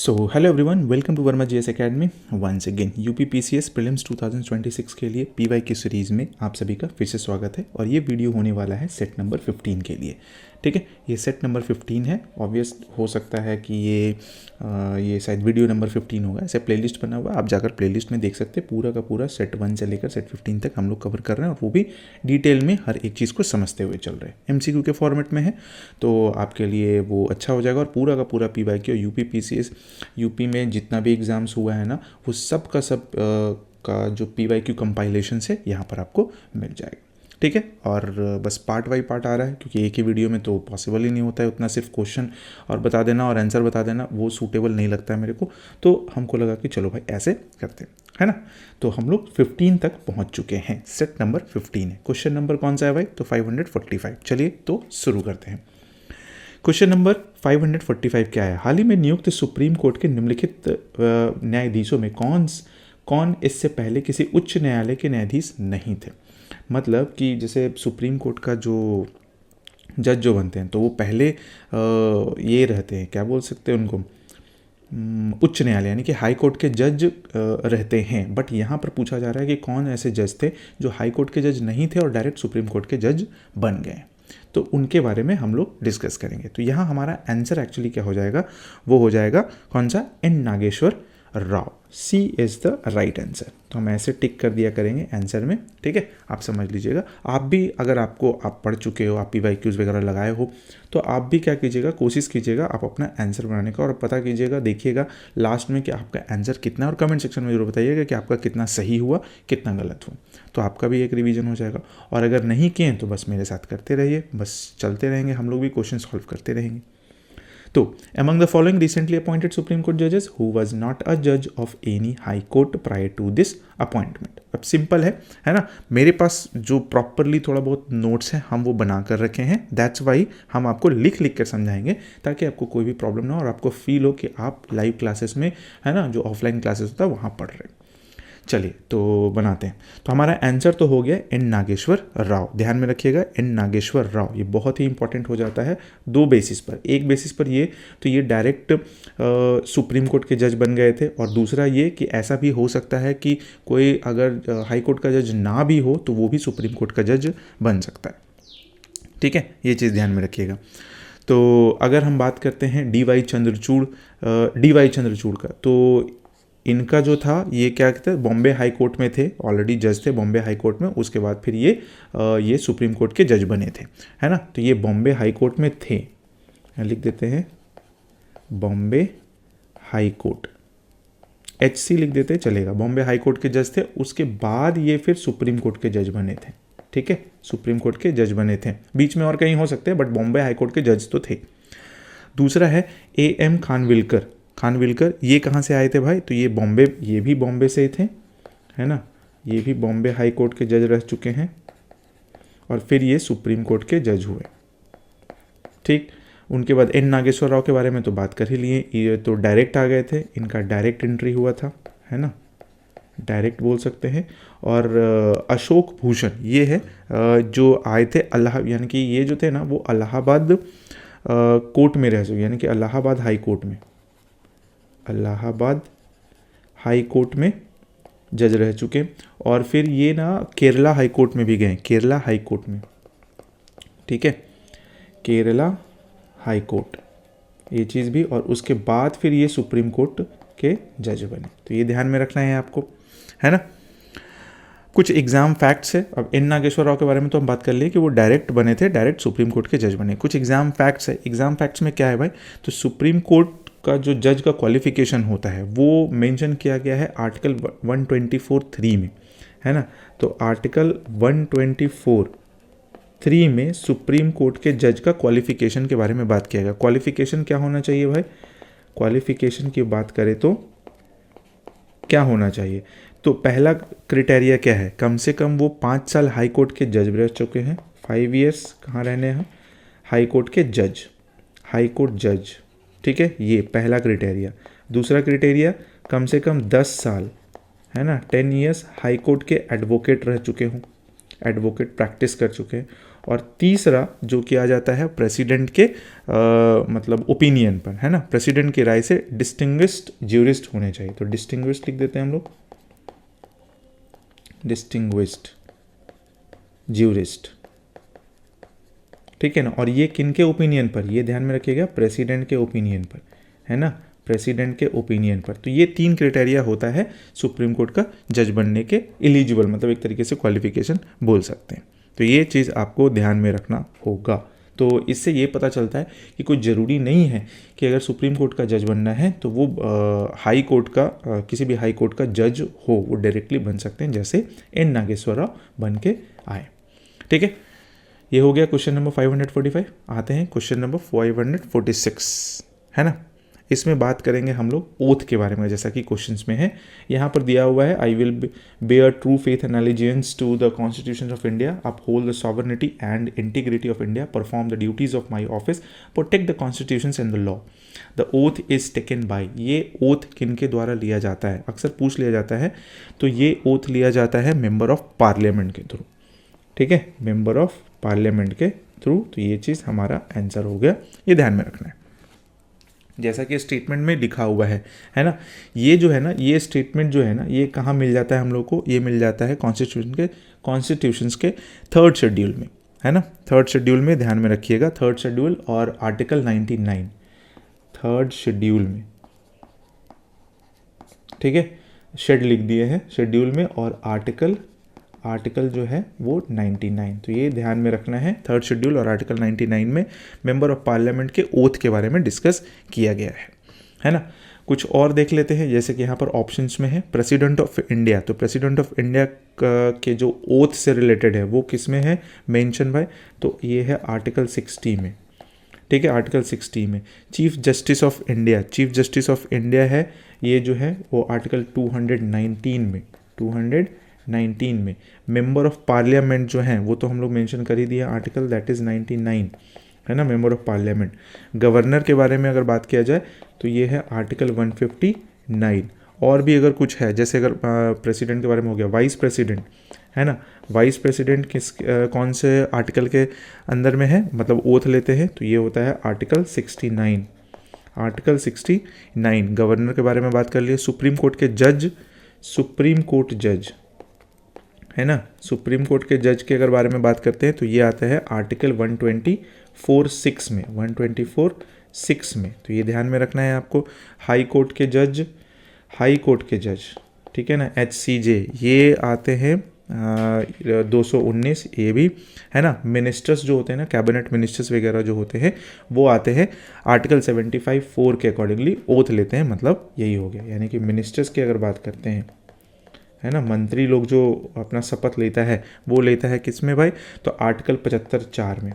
So hello everyone, welcome to Verma GS academy once again. UP PCS prelims 2026 के लिए PY की series में आप सभी का फिर से स्वागत है। और ये वीडियो होने वाला है सेट नंबर 15 के लिए। ठीक है, ये सेट नंबर 15 है। ऑब्वियस हो सकता है कि ये शायद वीडियो नंबर 15 होगा। ऐसे प्लेलिस्ट बना हुआ है, आप जाकर प्लेलिस्ट में देख सकते हैं। पूरा का पूरा सेट 1 से लेकर सेट 15 तक हम लोग कवर कर रहे हैं, और वो भी डिटेल में हर एक चीज़ को समझते हुए चल रहे हैं। एमसीक्यू के फॉर्मेट में है, तो आपके लिए वो अच्छा हो जाएगा। और पूरा का पूरा पीवाईक्यू यूपी पीसीएस यूपी में जितना भी एग्ज़ाम्स हुआ है ना, वो सब का सब का जो पीवाईक्यू कंपाइलेशन है यहाँ पर आपको मिल जाएगा। ठीक है, और बस पार्ट बाई पार्ट आ रहा है, क्योंकि एक ही वीडियो में तो पॉसिबल ही नहीं होता है उतना सिर्फ क्वेश्चन और बता देना और आंसर बता देना, वो सूटेबल नहीं लगता है मेरे को। तो हमको लगा कि चलो भाई ऐसे करते हैं, है ना। तो हम लोग 15 तक पहुंच चुके हैं। सेट नंबर 15 है। क्वेश्चन नंबर कौन सा है भाई? तो 545। चलिए तो शुरू करते हैं। क्वेश्चन नंबर 545 क्या है? हाल ही में नियुक्त सुप्रीम कोर्ट के निम्नलिखित न्यायाधीशों में कौन इससे पहले किसी उच्च न्यायालय के न्यायाधीश नहीं थे? मतलब कि जैसे सुप्रीम कोर्ट का जो जज जो बनते हैं, तो वो पहले ये रहते हैं, क्या बोल सकते हैं उनको, उच्च न्यायालय यानी कि हाई कोर्ट के जज रहते हैं। बट यहाँ पर पूछा जा रहा है कि कौन ऐसे जज थे जो हाई कोर्ट के जज नहीं थे और डायरेक्ट सुप्रीम कोर्ट के जज बन गए। तो उनके बारे में हम लोग डिस्कस करेंगे। तो यहाँ हमारा आंसर एक्चुअली क्या हो जाएगा? वो हो जाएगा कौन सा? N Nageswara Rao. C is the right answer. तो हम ऐसे टिक कर दिया करेंगे आंसर में। ठीक है, आप समझ लीजिएगा। आप भी अगर आप पढ़ चुके हो, आप पीवाईक्यूज वगैरह लगाए हो, तो आप भी क्या कीजिएगा, कोशिश कीजिएगा आप अपना आंसर बनाने का, और पता कीजिएगा, देखिएगा लास्ट में कि आपका आंसर कितना है, और कमेंट सेक्शन में जरूर बताइएगा कि आपका कितना सही हुआ, कितना गलत हुआ। तो आपका भी एक रिवीजन हो जाएगा। और अगर नहीं किए तो बस मेरे साथ करते रहिए, बस चलते रहेंगे, हम लोग भी क्वेश्चन सॉल्व करते रहेंगे। तो among the following recently appointed Supreme Court judges who was not a judge of any high court prior to this appointment। अब सिंपल है ना। मेरे पास जो प्रॉपरली थोड़ा बहुत नोट्स हैं हम वो बना कर रखे हैं। दैट्स वाई हम आपको लिख कर समझाएंगे, ताकि आपको कोई भी प्रॉब्लम ना हो और आपको फील हो कि आप लाइव क्लासेस में, है ना, जो ऑफलाइन क्लासेस होता है वहाँ पढ़ रहे हैं। चलिए तो बनाते हैं। तो हमारा आंसर तो हो गया एन नागेश्वर राव। ध्यान में रखिएगा, एन नागेश्वर राव ये बहुत ही इंपॉर्टेंट हो जाता है दो बेसिस पर। एक बेसिस पर ये, तो ये डायरेक्ट सुप्रीम कोर्ट के जज बन गए थे, और दूसरा ये कि ऐसा भी हो सकता है कि कोई अगर हाई कोर्ट का जज ना भी हो तो वो भी सुप्रीम कोर्ट का जज बन सकता है। ठीक है, ये चीज़ ध्यान में रखिएगा। तो अगर हम बात करते हैं डी वाई चंद्रचूड़ का, तो इनका जो था ये क्या कहते हैं, बॉम्बे हाई कोर्ट में थे, ऑलरेडी जज थे बॉम्बे हाई कोर्ट में। उसके बाद फिर ये सुप्रीम कोर्ट के जज बने थे, है ना। तो ये बॉम्बे हाई कोर्ट में थे, लिख देते हैं बॉम्बे हाई कोर्ट, HC लिख देते हैं, चलेगा। बॉम्बे हाई कोर्ट के जज थे, उसके बाद ये फिर सुप्रीम कोर्ट के जज बने थे। ठीक है, सुप्रीम कोर्ट के जज बने थे, बीच में और कहीं हो सकते हैं, बट बॉम्बे हाई कोर्ट के जज तो थे। दूसरा है AM खानविलकर। ये कहाँ से आए थे भाई? तो ये भी बॉम्बे से ही थे, है ना। ये भी बॉम्बे हाई कोर्ट के जज रह चुके हैं, और फिर ये सुप्रीम कोर्ट के जज हुए। ठीक, उनके बाद एन नागेश्वर राव के बारे में तो बात कर ही लिए। ये तो डायरेक्ट आ गए थे, इनका डायरेक्ट एंट्री हुआ था, है ना, डायरेक्ट बोल सकते हैं। और अशोक भूषण ये है जो आए थे यानी कि ये जो थे ना, वो इलाहाबाद कोर्ट में रह चुके, यानी कि इलाहाबाद हाई कोर्ट में जज रह चुके। और फिर ये ना केरला हाई कोर्ट में भी गए, केरला हाई कोर्ट में। ठीक है, केरला हाई कोर्ट, ये चीज़ भी। और उसके बाद फिर ये सुप्रीम कोर्ट के जज बने। तो ये ध्यान में रखना है आपको, है ना। कुछ एग्जाम फैक्ट्स है। अब एन नागेश्वर राव के बारे में तो हम बात कर लिए कि वो डायरेक्ट बने थे, डायरेक्ट सुप्रीम कोर्ट के जज बने। कुछ एग्जाम फैक्ट्स है। एग्जाम फैक्ट्स में क्या है भाई? तो सुप्रीम कोर्ट का जो जज का क्वालिफिकेशन होता है वो मेंशन किया गया है आर्टिकल 124(3) में, है ना। तो आर्टिकल 124(3) में सुप्रीम कोर्ट के जज का क्वालिफिकेशन के बारे में बात किया गया। क्वालिफिकेशन क्या होना चाहिए भाई? क्वालिफिकेशन की बात करें तो क्या होना चाहिए? तो पहला क्राइटेरिया क्या है? कम से कम वो 5 साल हाई कोर्ट के जज रह चुके हैं। 5 ईयर्स कहाँ रहने हैं? हाई कोर्ट के जज, हाई कोर्ट जज। ठीक है, ये पहला क्राइटेरिया। दूसरा क्राइटेरिया, कम से कम 10 साल, है ना, 10 ईयर्स हाई कोर्ट के एडवोकेट रह चुके हों, एडवोकेट प्रैक्टिस कर चुके हैं। और तीसरा जो किया जाता है प्रेसिडेंट के मतलब ओपिनियन पर, है ना, प्रेसिडेंट की राय से डिस्टिंग्विश्ड ज्यूरिस्ट होने चाहिए। तो डिस्टिंग्विश्ड लिख देते हैं हम लोग, डिस्टिंग्विश्ड ज्यूरिस्ट, ठीक है ना। और ये किन के ओपिनियन पर, ये ध्यान में रखिएगा, प्रेसिडेंट के ओपिनियन पर, है ना, प्रेसिडेंट के ओपिनियन पर। तो ये 3 क्राइटेरिया होता है सुप्रीम कोर्ट का जज बनने के एलिजिबल, मतलब एक तरीके से क्वालिफिकेशन बोल सकते हैं। तो ये चीज़ आपको ध्यान में रखना होगा। तो इससे ये पता चलता है कि कोई ज़रूरी नहीं है कि अगर सुप्रीम कोर्ट का जज बनना है तो वो हाई कोर्ट का किसी भी हाई कोर्ट का जज हो, वो डायरेक्टली बन सकते हैं, जैसे एन नागेश्वर राव बन के आए। ठीक है, ये हो गया क्वेश्चन नंबर 545। आते हैं क्वेश्चन नंबर 546, है ना। इसमें बात करेंगे हम लोग ओथ के बारे में, जैसा कि क्वेश्चंस में है। यहाँ पर दिया हुआ है, I will bear true faith and allegiance to the constitution of India, uphold the sovereignty and integrity of India, perform the duties of my office, protect the constitution and the law. The oath is taken by, ये oath किन के द्वारा लिया जाता है, अक्सर पूछ लिया जाता है। तो ये ओथ लिया जाता है मेंबर ऑफ पार्लियामेंट के थ्रू, ठीक है, मेंबर ऑफ पार्लियामेंट के थ्रू। तो ये चीज़ हमारा आंसर हो गया, ये ध्यान में रखना है, जैसा कि स्टेटमेंट में लिखा हुआ है ना। ये जो है ना, ये स्टेटमेंट जो है ना, ये कहाँ मिल जाता है हम लोग को, ये मिल जाता है कॉन्स्टिट्यूशंस के 3rd शेड्यूल में, है ना। 3rd शेड्यूल में ध्यान में रखिएगा, 3rd शेड्यूल और आर्टिकल 99, 3rd शेड्यूल में, ठीक है, शेड लिख दिए हैं शेड्यूल में, और आर्टिकल जो है वो 99। तो ये ध्यान में रखना है, 3rd शेड्यूल और आर्टिकल 99 में मेंबर ऑफ पार्लियामेंट के ओथ के बारे में डिस्कस किया गया है ना। कुछ और देख लेते हैं, जैसे कि यहाँ पर ऑप्शंस में है प्रेसिडेंट ऑफ इंडिया। तो प्रेसिडेंट ऑफ इंडिया के जो ओथ से रिलेटेड है वो किस में है मेंशन भाई, तो ये है आर्टिकल 60 में, ठीक है, आर्टिकल 60 में। Chief justice of India, chief justice of India है, ये जो है वो आर्टिकल 219 में, 219 में। मेंबर ऑफ पार्लियामेंट जो है वो तो हम लोग मेंशन कर ही दिया आर्टिकल, दैट इज़ 99, है ना, मेंबर ऑफ पार्लियामेंट। गवर्नर के बारे में अगर बात किया जाए तो ये है आर्टिकल 159। और भी अगर कुछ है, जैसे अगर प्रेसिडेंट के बारे में हो गया, वाइस प्रेसिडेंट, है ना, वाइस प्रेसिडेंट किस कौन से आर्टिकल के अंदर में है, मतलब ओथ लेते हैं, तो ये होता है आर्टिकल 69, आर्टिकल 69। गवर्नर के बारे में बात कर लिए। सुप्रीम कोर्ट के जज, सुप्रीम कोर्ट जज, है ना, सुप्रीम कोर्ट के जज के अगर बारे में बात करते हैं तो ये आता है आर्टिकल 124(6) में, 124(6) में। तो ये ध्यान में रखना है आपको। हाई कोर्ट के जज, हाई कोर्ट के जज, ठीक है ना, HCJ, ये आते हैं 219, ये भी, है ना। मिनिस्टर्स जो होते हैं ना, कैबिनेट मिनिस्टर्स वगैरह जो होते हैं वो आते हैं आर्टिकल 75(4) के अकॉर्डिंगली ओथ लेते हैं, मतलब यही हो गया। यानी कि मिनिस्टर्स की अगर बात करते हैं, है ना, मंत्री लोग जो अपना शपथ लेता है वो लेता है किस में भाई, तो आर्टिकल 75(4) में,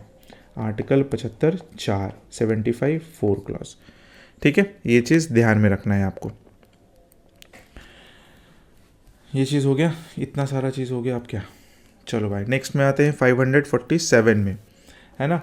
आर्टिकल 75(4), 75(4) क्लॉज, ठीक है। ये चीज़ ध्यान में रखना है आपको। ये चीज़ हो गया, इतना सारा चीज़ हो गया। अब क्या, चलो भाई नेक्स्ट में आते हैं 547 में, है ना।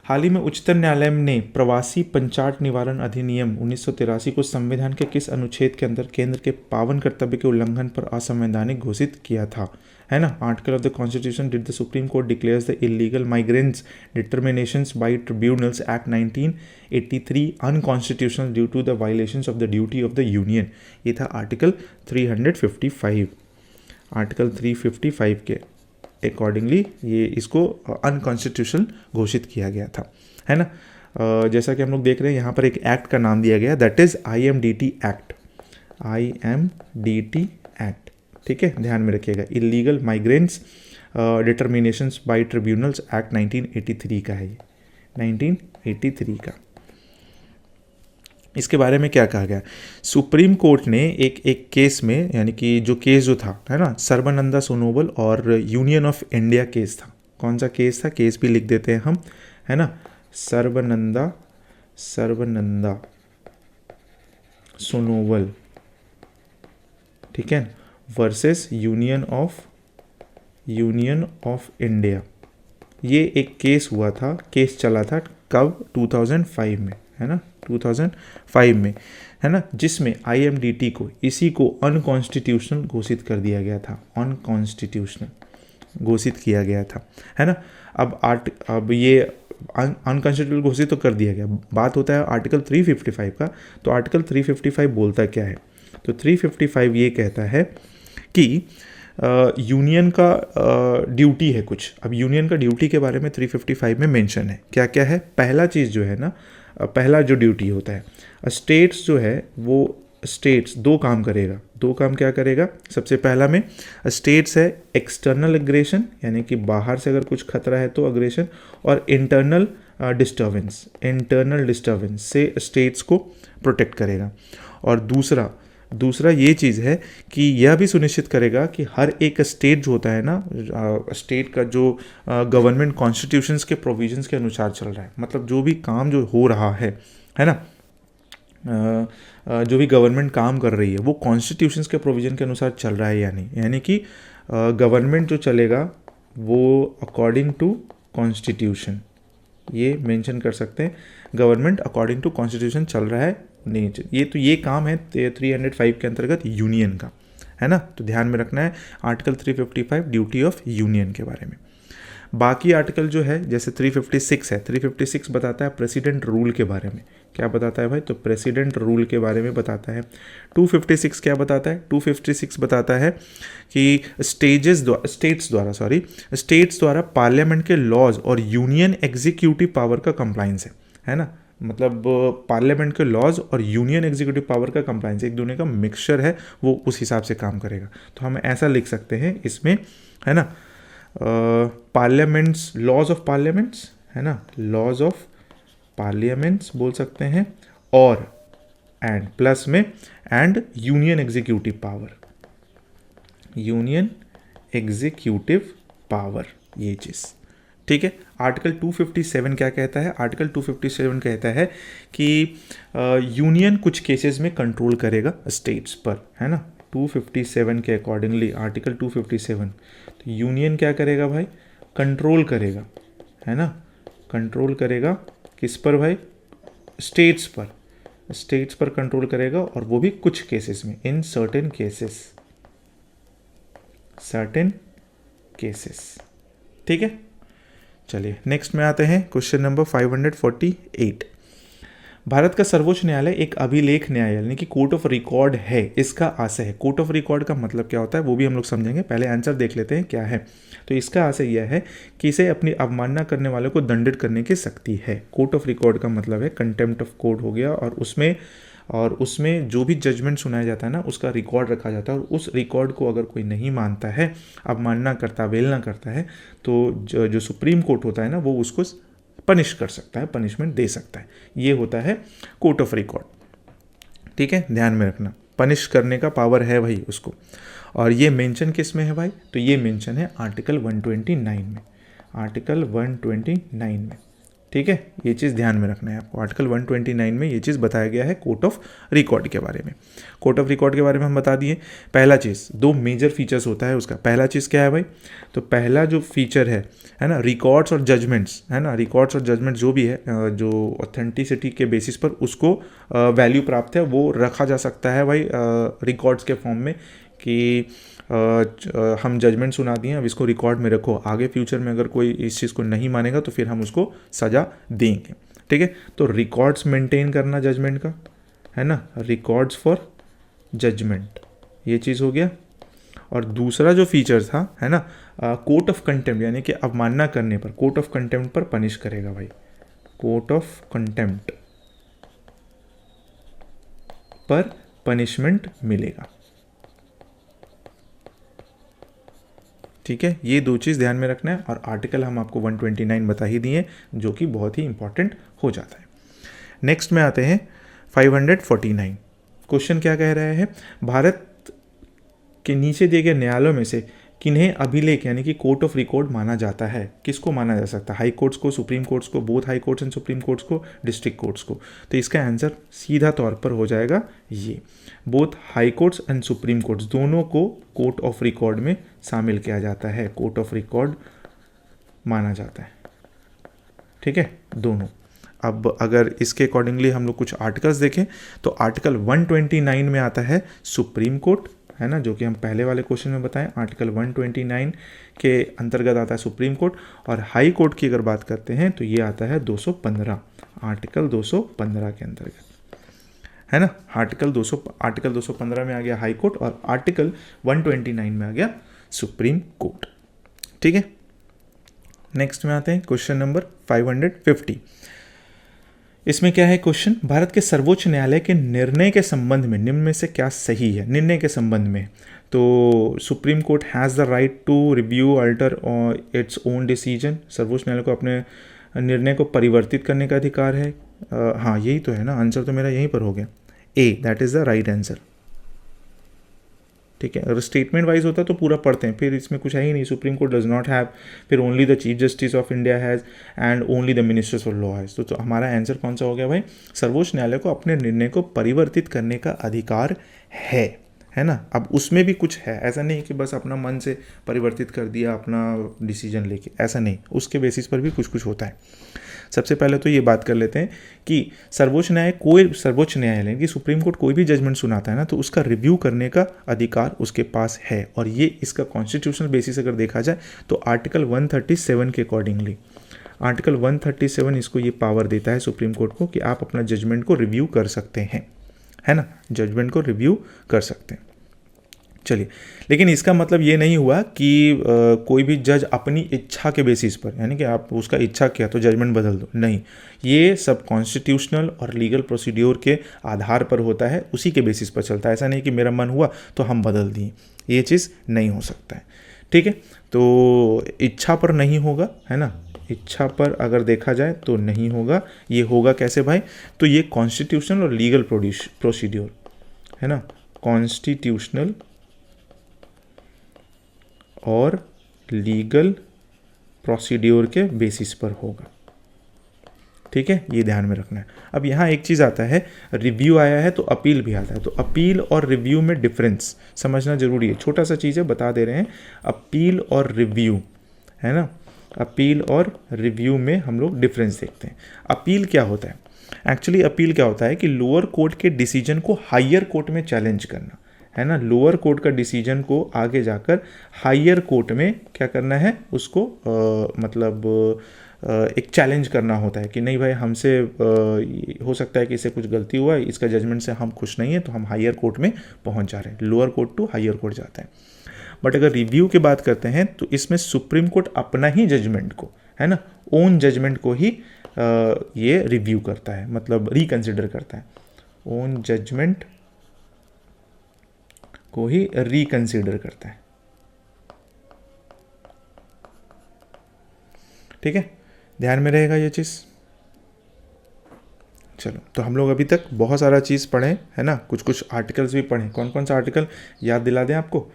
हाल ही में उच्चतम न्यायालय ने प्रवासी पंचाट निवारण अधिनियम 1983 को संविधान के किस अनुच्छेद के अंदर केंद्र के पावन कर्तव्य के उल्लंघन पर असंवैधानिक घोषित किया था, है ना। Article of the constitution did the supreme court declares the illegal migrants determinations by tribunals act 1983 unconstitutional due to the violations of the duty of the union. ये था आर्टिकल 355, आर्टिकल 355 के अकॉर्डिंगली ये इसको अनकॉन्स्टिट्यूशनल घोषित किया गया था, है ना। जैसा कि हम लोग देख रहे हैं यहाँ पर एक एक्ट का नाम दिया गया, that is IMDT act, IMDT act, ठीक है, ध्यान में रखिएगा। Illegal migrants determinations by tribunals act 1983 का है, ये 1983 का। इसके बारे में क्या कहा गया, सुप्रीम कोर्ट ने एक केस में, यानी कि जो केस जो था, है ना, सर्बानंदा सोनोवाल और यूनियन ऑफ इंडिया केस था। कौन सा केस था, केस भी लिख देते हैं हम, है ना, सर्बानंदा सोनोवाल, ठीक है, वर्सेस यूनियन ऑफ इंडिया। ये एक केस हुआ था, केस चला था कब, 2005 में, है ना, 2005 में, है ना, जिसमें IMDT को, इसी को अनकॉन्स्टिट्यूशनल घोषित कर दिया गया था, अनकॉन्स्टिट्यूशनल, घोषित किया गया था, है ना। अब ये अनकॉन्स्टिट्यूशनल घोषित तो कर दिया गया, बात होता है आर्टिकल 355 का। तो आर्टिकल 355 बोलता क्या है? तो 355 ये कहता है कि यूनियन का ड्यूटी है कुछ। अब यूनियन का ड्यूटी के बारे में 355 में मेंशन है। क्या क्या है? पहला चीज़ जो है ना, पहला जो ड्यूटी होता है, स्टेट्स जो है वो स्टेट्स दो काम करेगा। दो काम क्या करेगा? सबसे पहला में स्टेट्स है एक्सटर्नल अग्रेशन, यानी कि बाहर से अगर कुछ खतरा है तो अग्रेशन, और इंटरनल डिस्टर्बेंस से स्टेट्स को प्रोटेक्ट करेगा। और दूसरा ये चीज़ है कि यह भी सुनिश्चित करेगा कि हर एक स्टेट जो होता है ना, स्टेट का जो गवर्नमेंट कॉन्स्टिट्यूशंस के प्रोविजंस के अनुसार चल रहा है, मतलब जो भी काम जो हो रहा है ना, जो भी गवर्नमेंट काम कर रही है वो कॉन्स्टिट्यूशंस के प्रोविजन के अनुसार चल रहा है या नहीं, यानी कि गवर्नमेंट जो चलेगा वो अकॉर्डिंग टू कॉन्स्टिट्यूशन, ये मेंशन कर सकते हैं, गवर्नमेंट अकॉर्डिंग टू कॉन्स्टिट्यूशन चल रहा है नहीं। ये काम है 305 के अंतर्गत यूनियन का, है ना। तो ध्यान में रखना है आर्टिकल 355 ड्यूटी ऑफ यूनियन के बारे में। बाकी आर्टिकल जो है जैसे 356 है, 356 बताता है प्रेसिडेंट रूल के बारे में। क्या बताता है भाई? तो प्रेसिडेंट रूल के बारे में बताता है। 256 क्या बताता है? 256 बताता है कि स्टेट्स द्वारा पार्लियामेंट के लॉज और यूनियन एग्जीक्यूटिव पावर का कंप्लाइंस है ना। मतलब पार्लियामेंट के लॉज और यूनियन एग्जीक्यूटिव पावर का कंप्लाइंस एक दोनों का मिक्सचर है, वो उस हिसाब से काम करेगा। तो हम ऐसा लिख सकते हैं इसमें, है ना, पार्लियामेंट्स, लॉज ऑफ पार्लियामेंट्स, है ना, लॉज ऑफ पार्लियामेंट्स बोल सकते हैं, और एंड प्लस में एंड यूनियन एग्जीक्यूटिव पावर, ये चीज़ ठीक है। आर्टिकल 257 क्या कहता है? आर्टिकल 257 कहता है कि यूनियन कुछ केसेस में कंट्रोल करेगा स्टेट्स पर, है ना। 257 के अकॉर्डिंगली आर्टिकल 257, तो यूनियन क्या करेगा भाई? कंट्रोल करेगा, है ना। कंट्रोल करेगा किस पर भाई? स्टेट्स पर कंट्रोल करेगा, और वो भी कुछ केसेस में, इन सर्टेन केसेस, ठीक है। चलिए नेक्स्ट में आते हैं, क्वेश्चन नंबर 548। भारत का सर्वोच्च न्यायालय एक अभिलेख न्यायालय यानी कि कोर्ट ऑफ रिकॉर्ड है, इसका आशय है। कोर्ट ऑफ रिकॉर्ड का मतलब क्या होता है वो भी हम लोग समझेंगे, पहले आंसर देख लेते हैं क्या है। तो इसका आशय यह है कि इसे अपनी अवमानना करने वालों को दंडित करने की शक्ति है। कोर्ट ऑफ रिकॉर्ड का मतलब है कंटेम्प्ट ऑफ कोर्ट हो गया, और उसमें जो भी जजमेंट सुनाया जाता है ना, उसका रिकॉर्ड रखा जाता है, और उस रिकॉर्ड को अगर कोई नहीं मानता है, अवमानना करता, अवहेलना करता है, तो जो सुप्रीम कोर्ट होता है ना, वो उसको पनिश कर सकता है, पनिशमेंट दे सकता है। ये होता है कोर्ट ऑफ रिकॉर्ड, ठीक है, ध्यान में रखना। पनिश करने का पावर है भाई उसको। और ये मेंशन किस में है भाई? तो ये मेंशन है आर्टिकल 129 में, आर्टिकल 129 में, ठीक है। ये चीज़ ध्यान में रखना है आपको, आर्टिकल 129 में ये चीज़ बताया गया है कोर्ट ऑफ रिकॉर्ड के बारे में। कोर्ट ऑफ रिकॉर्ड के बारे में हम बता दिए। पहला चीज़, दो मेजर फीचर्स होता है उसका। पहला चीज़ क्या है भाई? तो पहला जो फीचर है ना, रिकॉर्ड्स और जजमेंट्स, है ना, रिकॉर्ड्स और जजमेंट जो भी है, जो ऑथेंटिसिटी के बेसिस पर उसको वैल्यू प्राप्त है, वो रखा जा सकता है भाई रिकॉर्ड्स के फॉर्म में, कि हम जजमेंट सुना दिए, अब इसको रिकॉर्ड में रखो, आगे फ्यूचर में अगर कोई इस चीज़ को नहीं मानेगा तो फिर हम उसको सज़ा देंगे, ठीक है। तो रिकॉर्ड्स मेंटेन करना जजमेंट का, है ना, रिकॉर्ड्स फॉर जजमेंट, ये चीज़ हो गया। और दूसरा जो फीचर था, है ना, कोर्ट ऑफ कंटेम्प्ट, यानी कि अवमानना करने पर कोर्ट ऑफ कंटेम्प्ट पर पनिश करेगा भाई, कोर्ट ऑफ कंटेम्प्ट पर पनिशमेंट मिलेगा, ठीक है। ये दो चीज़ ध्यान में रखना है। और आर्टिकल हम आपको 129 बता ही दिए, जो कि बहुत ही इंपॉर्टेंट हो जाता है। नेक्स्ट में आते हैं 549। क्वेश्चन क्या कह रहा है? भारत के नीचे दिए गए न्यायालयों में से किन्हें अभिलेख यानी कि कोर्ट ऑफ रिकॉर्ड माना जाता है? किसको माना जा सकता है? हाई कोर्ट्स को, सुप्रीम कोर्ट्स को, both high courts and supreme courts को, डिस्ट्रिक्ट कोर्ट्स को। तो इसका आंसर सीधा तौर पर हो जाएगा ये, both high courts and supreme courts दोनों को कोर्ट ऑफ रिकॉर्ड में शामिल किया जाता है, कोर्ट ऑफ रिकॉर्ड माना जाता है, ठीक है, दोनों। अब अगर इसके अकॉर्डिंगली हम लोग कुछ आर्टिकल्स देखें तो आर्टिकल 129 में आता है सुप्रीम कोर्ट, है ना, जो कि हम पहले वाले क्वेश्चन में बताएं। आर्टिकल 129 के अंतर्गत आता है सुप्रीम कोर्ट, और हाई कोर्ट की अगर बात करते हैं तो ये आता है 215, आर्टिकल 215 के अंतर्गत, है ना। आर्टिकल 215 में आ गया हाई कोर्ट, और आर्टिकल 129 में आ गया सुप्रीम कोर्ट। ठीक है, नेक्स्ट में आते हैं क्वेश्चन नंबर 550। इसमें क्या है क्वेश्चन, भारत के सर्वोच्च न्यायालय के निर्णय के संबंध में निम्न में से क्या सही है। निर्णय के संबंध में तो supreme court has the right to review alter its own decision. सर्वोच्च न्यायालय को अपने निर्णय को परिवर्तित करने का अधिकार है। हाँ यही तो है ना, आंसर तो मेरा यहीं पर हो गया, A, that is the right answer. ठीक है, अगर स्टेटमेंट वाइज होता तो पूरा पढ़ते हैं, फिर इसमें कुछ है ही नहीं। Supreme court does not have, फिर only the chief justice of India has and only the ministers of law has. तो हमारा आंसर कौन सा हो गया भाई, सर्वोच्च न्यायालय को अपने निर्णय को परिवर्तित करने का अधिकार है ना। अब उसमें भी कुछ है, ऐसा नहीं कि बस अपना मन से परिवर्तित कर दिया अपना डिसीजन लेके, ऐसा नहीं, उसके बेसिस पर भी कुछ कुछ होता है। सबसे पहले तो ये बात कर लेते हैं कि सर्वोच्च न्यायालय की सुप्रीम कोर्ट कोई भी जजमेंट सुनाता है ना, तो उसका रिव्यू करने का अधिकार उसके पास है, और ये इसका कॉन्स्टिट्यूशनल बेसिस अगर देखा जाए तो आर्टिकल 137 के अकॉर्डिंगली, आर्टिकल 137 इसको ये पावर देता है सुप्रीम कोर्ट को कि आप अपना जजमेंट को रिव्यू कर सकते हैं, है ना, जजमेंट को रिव्यू कर सकते हैं। चलिए, लेकिन इसका मतलब ये नहीं हुआ कि कोई भी जज अपनी इच्छा के बेसिस पर, यानी कि आप उसका इच्छा किया तो जजमेंट बदल दो, नहीं, ये सब कॉन्स्टिट्यूशनल और लीगल प्रोसीड्योर के आधार पर होता है, उसी के बेसिस पर चलता है। ऐसा नहीं कि मेरा मन हुआ तो हम बदल दिए, ये चीज़ नहीं हो सकता है। ठीक है, तो इच्छा पर नहीं होगा, है ना, इच्छा पर अगर देखा जाए तो नहीं होगा। ये होगा कैसे भाई, तो ये कॉन्स्टिट्यूशनल और लीगल प्रोसीड्योर, है ना, कॉन्स्टिट्यूशनल और लीगल प्रोसीड्योर के बेसिस पर होगा। ठीक है, ये ध्यान में रखना है। अब यहाँ एक चीज़ आता है, रिव्यू आया है तो अपील भी आता है, तो अपील और रिव्यू में डिफरेंस समझना जरूरी है। छोटा सा चीज़ है, बता दे रहे हैं, अपील और रिव्यू, है ना, अपील और रिव्यू में हम लोग डिफरेंस देखते हैं। अपील क्या होता है, एक्चुअली अपील क्या होता है कि लोअर कोर्ट के डिसीजन को हायर कोर्ट में चैलेंज करना, है ना, लोअर कोर्ट का डिसीजन को आगे जाकर हायर कोर्ट में क्या करना है, उसको एक चैलेंज करना होता है कि नहीं भाई, हमसे हो सकता है कि इससे कुछ गलती हुआ है, इसका जजमेंट से हम खुश नहीं है, तो हम हायर कोर्ट में पहुंच जा रहे हैं, lower court to higher court जाता है। बट अगर रिव्यू की बात करते हैं तो इसमें सुप्रीम कोर्ट अपना ही जजमेंट को, है ना, ओन जजमेंट को ही ये रिव्यू करता है, मतलब रिकंसिडर करता है, ओन जजमेंट को ही रिकंसिडर करता है। ठीक है, ध्यान में रहेगा ये चीज़। चलो, तो हम लोग अभी तक बहुत सारा चीज़ पढ़े, है ना, कुछ कुछ आर्टिकल्स भी पढ़े। कौन कौन सा आर्टिकल याद दिला दें आपको,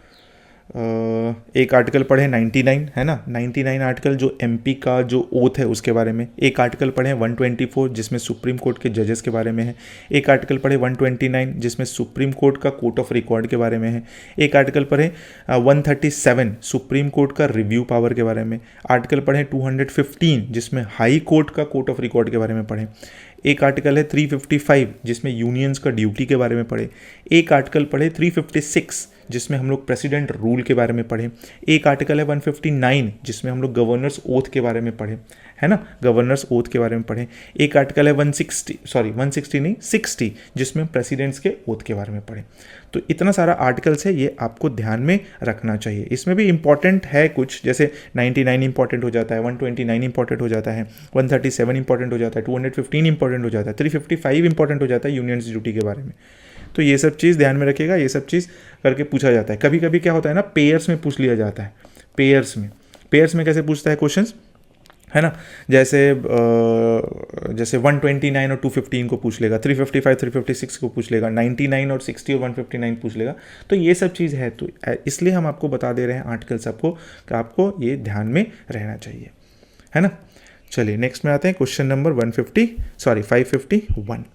एक आर्टिकल पढ़े 99, है ना, 99 आर्टिकल जो एमपी का जो ओथ है उसके बारे में। एक आर्टिकल पढ़े 124 जिसमें सुप्रीम कोर्ट के जजेस के बारे में है। एक आर्टिकल पढ़े 129 जिसमें सुप्रीम कोर्ट का कोर्ट ऑफ रिकॉर्ड के बारे में है। एक आर्टिकल पढ़े 137 सुप्रीम कोर्ट का रिव्यू पावर के बारे में। आर्टिकल पढ़े 215 जिसमें हाई कोर्ट का कोर्ट ऑफ रिकॉर्ड के बारे में पढ़े। एक आर्टिकल है 355 जिसमें यूनियंस का ड्यूटी के बारे में पढ़े। एक आर्टिकल पढ़े 356 जिसमें हम लोग प्रेसिडेंट रूल के बारे में पढ़े। एक आर्टिकल है 159 जिसमें हम लोग गवर्नर्स ओथ के बारे में पढ़े, है ना, गवर्नर्स ओथ के बारे में पढ़े। एक आर्टिकल है 60 जिसमें प्रेसिडेंट्स के ओथ के बारे में पढ़े। तो इतना सारा आर्टिकल्स है, ये आपको ध्यान में रखना चाहिए। इसमें भी इंपॉर्टेंट है कुछ, जैसे 99 इंपॉर्टेंट हो जाता है, 129 इंपॉर्टेंट हो जाता है, 137 इंपॉर्टेंट हो जाता है, 215 इंपॉर्टेंट हो जाता है, 355 इंपॉर्टेंट हो जाता है यूनियंस ड्यूटी के बारे में। तो ये सब चीज़ ध्यान में रखिएगा, ये सब चीज़ करके पूछा जाता है। कभी कभी क्या होता है ना, पेयर्स में पूछ लिया जाता है। पेयर्स में कैसे पूछता है क्वेश्चंस, है ना, जैसे 129 और 215 को पूछ लेगा, 355 356 को पूछ लेगा, 99 और 60 और 159 पूछ लेगा। तो ये सब चीज़ है, तो इसलिए हम आपको बता दे रहे हैं आर्टिकल्स आपको, कि आपको ये ध्यान में रहना चाहिए, है ना। चलिए नेक्स्ट में आते हैं क्वेश्चन नंबर 551।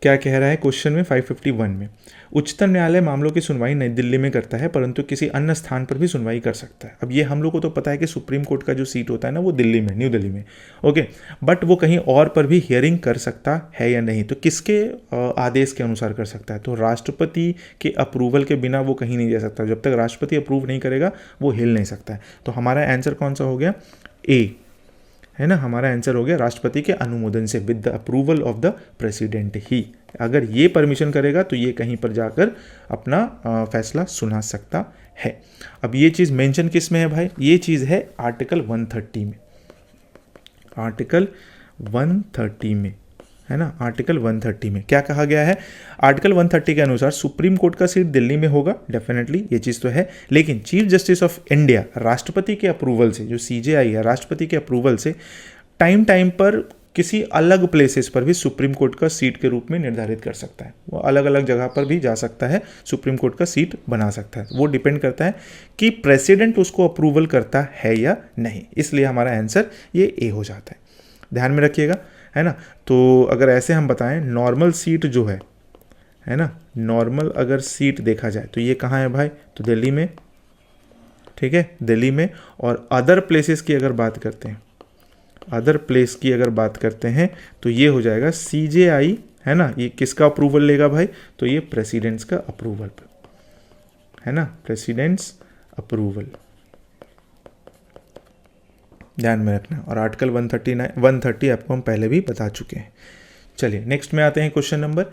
क्या कह रहा है क्वेश्चन में 551 में, उच्चतम न्यायालय मामलों की सुनवाई नई दिल्ली में करता है परंतु किसी अन्य स्थान पर भी सुनवाई कर सकता है। अब ये हम लोग को तो पता है कि सुप्रीम कोर्ट का जो सीट होता है ना वो दिल्ली में, न्यू दिल्ली में, ओके, बट वो कहीं और पर भी हियरिंग कर सकता है या नहीं, तो किसके आदेश के अनुसार कर सकता है, तो राष्ट्रपति के अप्रूवल के बिना वो कहीं नहीं जा सकता। जब तक राष्ट्रपति अप्रूव नहीं करेगा वो हिल नहीं सकता है। तो हमारा आंसर कौन सा हो गया, ए, है ना, हमारा आंसर हो गया राष्ट्रपति के अनुमोदन से, with the approval of the president ही। अगर ये परमिशन करेगा तो ये कहीं पर जाकर अपना फैसला सुना सकता है। अब ये चीज़ मेंशन किस में है भाई, ये चीज़ है आर्टिकल 130 में, आर्टिकल 130 में, है ना, आर्टिकल 130 में क्या कहा गया है, आर्टिकल 130 के अनुसार सुप्रीम कोर्ट का सीट दिल्ली में होगा, डेफिनेटली ये चीज़ तो है, लेकिन चीफ जस्टिस ऑफ इंडिया राष्ट्रपति के अप्रूवल से, जो सीजेआई है राष्ट्रपति के अप्रूवल से टाइम टाइम पर किसी अलग प्लेसेस पर भी सुप्रीम कोर्ट का सीट के रूप में निर्धारित कर सकता है। वो अलग अलग जगह पर भी जा सकता है, सुप्रीम कोर्ट का सीट बना सकता है। वो डिपेंड करता है कि प्रेसिडेंट उसको अप्रूवल करता है या नहीं, इसलिए हमारा आंसर ये ए हो जाता है। ध्यान में रखिएगा, है ना। तो अगर ऐसे हम बताएं, नॉर्मल सीट जो है ना, नॉर्मल अगर सीट देखा जाए तो ये कहाँ है भाई, तो दिल्ली में, ठीक है, दिल्ली में। और अदर प्लेसेस की अगर बात करते हैं, अदर प्लेस की अगर बात करते हैं तो ये हो जाएगा सीजेआई, है ना। ये किसका अप्रूवल लेगा भाई, तो ये प्रेसिडेंट्स का अप्रूवल, है ना, प्रेसिडेंट्स अप्रूवल, ध्यान में रखना। और आर्टिकल 130 आपको हम पहले भी बता चुके हैं। चलिए नेक्स्ट में आते हैं क्वेश्चन नंबर,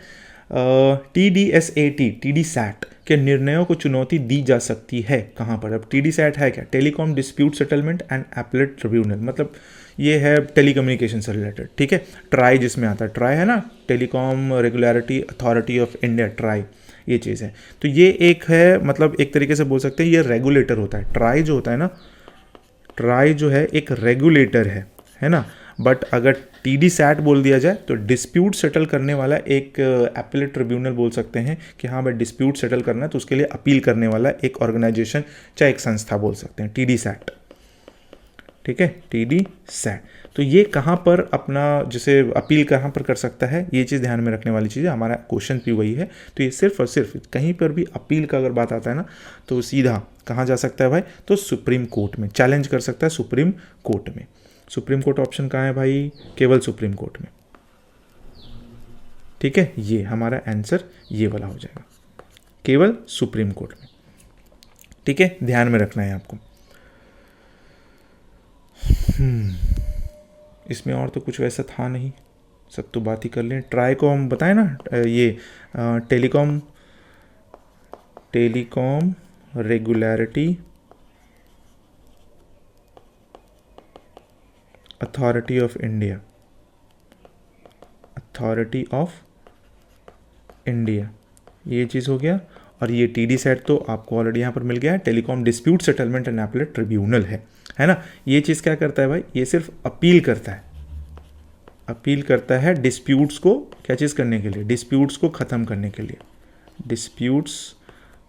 TDSAT के निर्णयों को चुनौती दी जा सकती है कहाँ पर। अब TDSAT है क्या, telecom dispute settlement and appellate tribunal, मतलब ये है टेलीकम्युनिकेशन से रिलेटेड, ठीक है। ट्राई जिसमें आता है, ट्राई है ना, telecom regulatory authority of India, try, ये चीज़ है। तो ये एक है, मतलब एक तरीके से बोल सकते हैं ये रेगुलेटर होता है। ट्राई जो होता है ना, ट्राई जो है एक रेगुलेटर है ना। बट अगर TDSAT बोल दिया जाए तो डिस्प्यूट सेटल करने वाला एक एपलेट ट्रिब्यूनल बोल सकते हैं कि हाँ भाई डिस्प्यूट सेटल करना है, तो उसके लिए अपील करने वाला एक ऑर्गेनाइजेशन, चाहे एक संस्था बोल सकते हैं, TDSAT, ठीक है, TDSAT। तो ये कहाँ पर अपना जैसे अपील कहाँ पर कर सकता है, ये चीज़ ध्यान में रखने वाली चीज़ है। हमारा क्वेश्चन भी वही है। तो ये सिर्फ और सिर्फ कहीं पर भी अपील का अगर बात आता है ना, तो सीधा कहाँ जा सकता है भाई, तो सुप्रीम कोर्ट में चैलेंज कर सकता है, सुप्रीम कोर्ट में। सुप्रीम कोर्ट ऑप्शन कहाँ है भाई, केवल सुप्रीम कोर्ट में, ठीक है। ये हमारा आंसर ये वाला हो जाएगा, केवल सुप्रीम कोर्ट में, ठीक है, ध्यान में रखना है आपको। इसमें और तो कुछ वैसा था नहीं, सब तो बात ही कर लें। ट्राई को हम बताएं ना, ये telecom regulatory authority of India, authority of India, ये चीज़ हो गया। और ये TDSAT तो आपको ऑलरेडी यहाँ पर मिल गया है, telecom dispute settlement and appellate tribunal है ना। ये चीज़ क्या करता है भाई, ये सिर्फ अपील करता है, अपील करता है डिस्प्यूट्स को क्या चीज़ करने के लिए, डिस्प्यूट्स को ख़त्म करने के लिए, डिस्प्यूट्स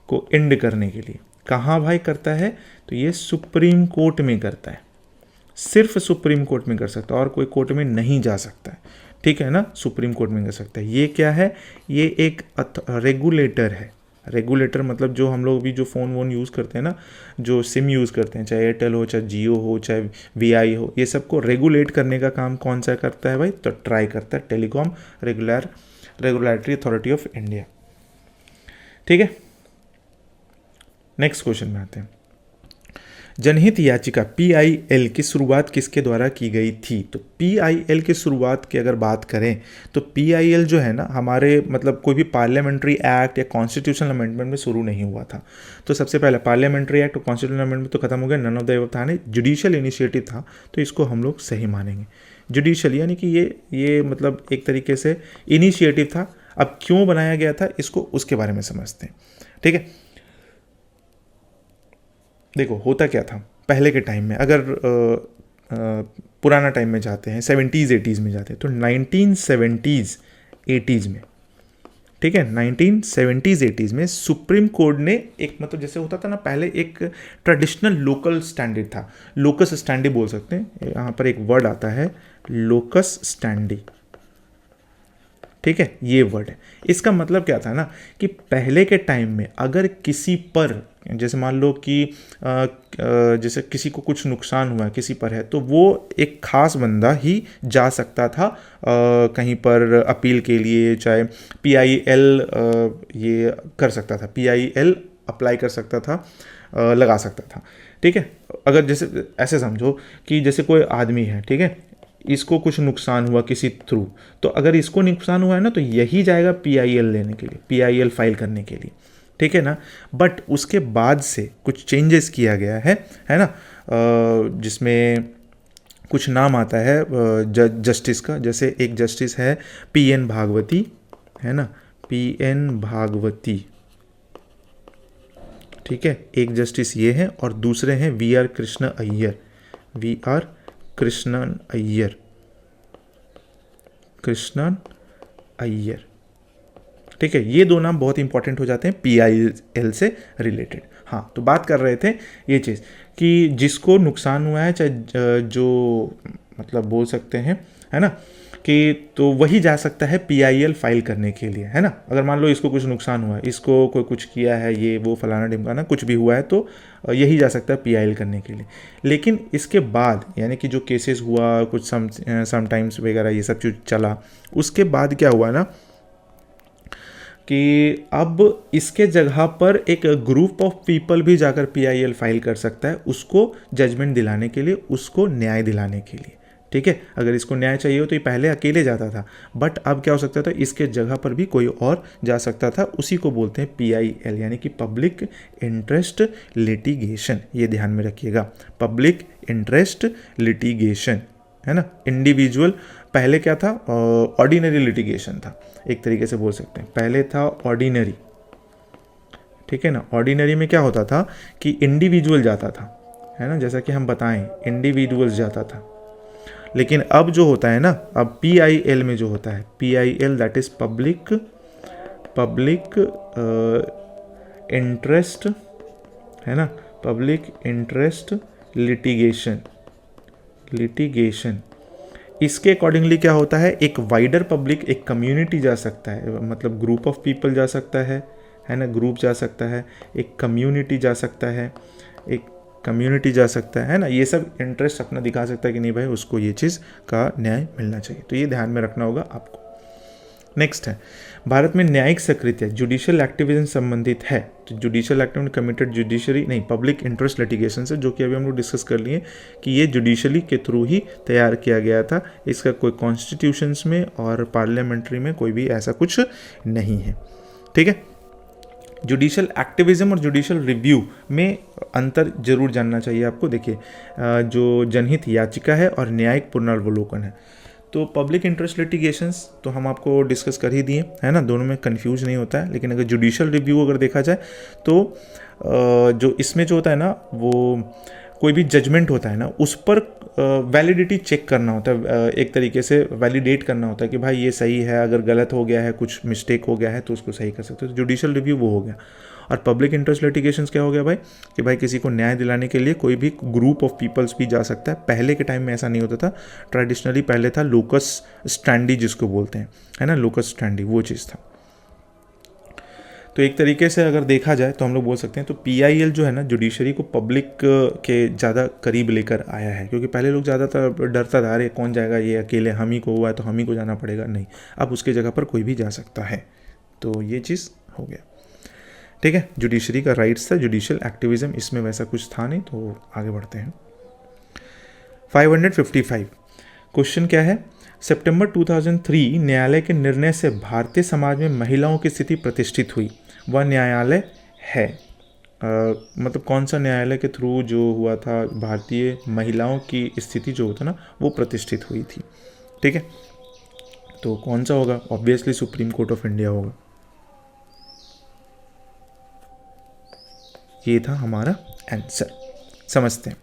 को एंड करने के लिए। कहाँ भाई करता है, तो ये सुप्रीम कोर्ट में करता है, सिर्फ सुप्रीम कोर्ट में कर सकता है, और कोई कोर्ट में नहीं जा सकता है, ठीक है ना, सुप्रीम कोर्ट में कर सकता है। ये क्या है, ये एक रेगुलेटर है। रेगुलेटर मतलब जो हम लोग भी जो फ़ोन वोन यूज़ करते हैं ना, जो सिम यूज़ करते हैं, चाहे एयरटेल हो, चाहे जियो हो, चाहे VI हो, ये सबको रेगुलेट करने का काम कौन सा करता है भाई, तो ट्राई करता है, telecom regulatory authority of India, ठीक है। नेक्स्ट क्वेश्चन में आते हैं। जनहित याचिका PIL की शुरुआत किसके द्वारा की गई थी। तो PIL की शुरुआत की अगर बात करें तो PIL जो है ना, हमारे मतलब कोई भी पार्लियामेंट्री एक्ट या कॉन्स्टिट्यूशनल अमेंडमेंट में शुरू नहीं हुआ था। तो सबसे पहले पार्लियामेंट्री एक्ट और कॉन्स्टिट्यूशनल अमेंडमेंट तो खत्म हो गया, नन ऑफ द एबव था, जुडिशियल इनिशिएटिव था, तो इसको हम लोग सही मानेंगे। जुडिशियल यानी कि ये मतलब एक तरीके से इनिशिएटिव था। अब क्यों बनाया गया था इसको, उसके बारे में समझते हैं, ठीक है। देखो होता क्या था पहले के टाइम में, अगर पुराना टाइम में जाते हैं, 70s 80s में जाते हैं, तो 1970s 80s में, ठीक है, 1970s 80s में सुप्रीम कोर्ट ने एक मतलब जैसे होता था ना पहले, एक ट्रेडिशनल लोकल स्टैंडी था, लोकस स्टैंडी बोल सकते हैं, यहाँ पर एक वर्ड आता है लोकस स्टैंडी, ठीक है, ये वर्ड है। इसका मतलब क्या था ना कि पहले के टाइम में अगर किसी पर, जैसे मान लो कि जैसे किसी को कुछ नुकसान हुआ है किसी पर है, तो वो एक खास बंदा ही जा सकता था कहीं पर अपील के लिए, चाहे PIL ये कर सकता था, PIL अप्लाई कर सकता था, लगा सकता था। ठीक है, अगर जैसे ऐसे समझो कि जैसे कोई आदमी है, ठीक है, इसको कुछ नुकसान हुआ किसी थ्रू, तो अगर इसको नुकसान हुआ है ना तो यही जाएगा PIL लेने के लिए, PIL फाइल करने के लिए, ठीक है ना। बट उसके बाद से कुछ चेंजेस किया गया है ना, जिसमें कुछ नाम आता है जस्टिस का। जैसे एक जस्टिस है PN भागवती, है ना, PN भागवती, ठीक है, एक जस्टिस ये है, और दूसरे हैं VR कृष्ण अय्यर, VR कृष्णन अय्यर, कृष्णन अय्यर, ठीक है। ये दो नाम बहुत इंपॉर्टेंट हो जाते हैं PIL से रिलेटेड। हाँ, तो बात कर रहे थे ये चीज़ कि जिसको नुकसान हुआ है, चाहे जो मतलब बोल सकते हैं, है ना, कि तो वही जा सकता है PIL फाइल करने के लिए, है ना। अगर मान लो इसको कुछ नुकसान हुआ है, इसको कोई कुछ किया है, ये वो फलाना ढिमकाना कुछ भी हुआ है, तो यही जा सकता है PIL करने के लिए। लेकिन इसके बाद यानी कि जो केसेस हुआ कुछ समटाइम्स वगैरह ये सब चीज़ चला, उसके बाद क्या हुआ ना कि अब इसके जगह पर एक ग्रुप ऑफ पीपल भी जाकर PIL फाइल कर सकता है, उसको जजमेंट दिलाने के लिए, उसको न्याय दिलाने के लिए, ठीक है। अगर इसको न्याय चाहिए हो तो ये पहले अकेले जाता था, बट अब क्या हो सकता था, इसके जगह पर भी कोई और जा सकता था। उसी को बोलते हैं PIL, यानी कि पब्लिक इंटरेस्ट लिटिगेशन। ये ध्यान में रखिएगा, पब्लिक इंटरेस्ट लिटिगेशन, है ना। इंडिविजुअल पहले क्या था, ऑर्डिनरी लिटिगेशन था, एक तरीके से बोल सकते हैं। पहले था ऑर्डिनरी, ठीक है ना। ऑर्डिनरी में क्या होता था कि इंडिविजुअल जाता था, है ना, जैसा कि हम बताएं इंडिविजुअल्स जाता था। लेकिन अब जो होता है ना, अब PIL में जो होता है, PIL that is public interest, है ना, पब्लिक इंटरेस्ट लिटिगेशन, इसके अकॉर्डिंगली क्या होता है, एक वाइडर पब्लिक, एक कम्युनिटी जा सकता है, मतलब ग्रुप ऑफ पीपल जा सकता है ना, ग्रुप जा सकता है, एक कम्युनिटी जा सकता है, एक कम्युनिटी जा सकता है ना। ये सब इंटरेस्ट अपना दिखा सकता है कि नहीं भाई उसको ये चीज़ का न्याय मिलना चाहिए, तो ये ध्यान में रखना होगा आपको। नेक्स्ट है, भारत में न्यायिक सक्रियता जुडिशियल एक्टिविज्म संबंधित है, तो जुडिशियल एक्टिविज्म कमिटेड जुडिशरी नहीं, पब्लिक इंटरेस्ट लिटिगेशन से, जो कि अभी हम लोग डिस्कस कर लिए कि ये जुडिशली के थ्रू ही तैयार किया गया था, इसका कोई कॉन्स्टिट्यूशंस में और पार्लियामेंट्री में कोई भी ऐसा कुछ नहीं है, ठीक है। जुडिशियल एक्टिविज्म और जुडिशियल रिव्यू में अंतर जरूर जानना चाहिए आपको। देखिए, जो जनहित याचिका है और न्यायिक पुनर्वलोकन है, तो पब्लिक इंटरेस्ट लिटिगेशंस तो हम आपको डिस्कस कर ही दिए, है ना, दोनों में कंफ्यूज नहीं होता है। लेकिन अगर जुडिशियल रिव्यू अगर देखा जाए तो जो इसमें जो होता है ना, वो कोई भी जजमेंट होता है ना, उस पर वैलिडिटी चेक करना होता है, एक तरीके से वैलिडेट करना होता है कि भाई ये सही है, अगर गलत हो गया है, कुछ मिस्टेक हो गया है तो उसको सही कर सकते हो। तो जुडिशियल रिव्यू वो हो गया। और पब्लिक इंटरेस्ट लिटिगेशंस क्या हो गया भाई, कि भाई किसी को न्याय दिलाने के लिए कोई भी ग्रुप ऑफ पीपल्स भी जा सकता है। पहले के टाइम में ऐसा नहीं होता था, ट्रेडिशनली पहले था लोकस स्टैंडी जिसको बोलते हैं, है ना, लोकस स्टैंडी, वो चीज़ था। तो एक तरीके से अगर देखा जाए तो हम लोग बोल सकते हैं तो PIL जो है ना, जुडिशरी को पब्लिक के ज़्यादा करीब लेकर आया है, क्योंकि पहले लोग ज़्यादातर डरता था, अरे कौन जाएगा, ये अकेले हम ही को हुआ है तो हम ही को जाना पड़ेगा, नहीं, अब उसकी जगह पर कोई भी जा सकता है। तो ये चीज़ हो गया, ठीक है। जुडिशरी का राइट्स था, जुडिशियल एक्टिविज्म इसमें वैसा कुछ था नहीं। तो आगे बढ़ते हैं। 555 क्वेश्चन क्या है, सितंबर 2003 न्यायालय के निर्णय से भारतीय समाज में महिलाओं की स्थिति प्रतिष्ठित हुई, वह न्यायालय है, मतलब कौन सा न्यायालय के थ्रू जो हुआ था, भारतीय महिलाओं की स्थिति जो होता ना वो प्रतिष्ठित हुई थी, ठीक है। तो कौन सा होगा, obviously supreme court of India होगा, ये था हमारा आंसर। समझते हैं,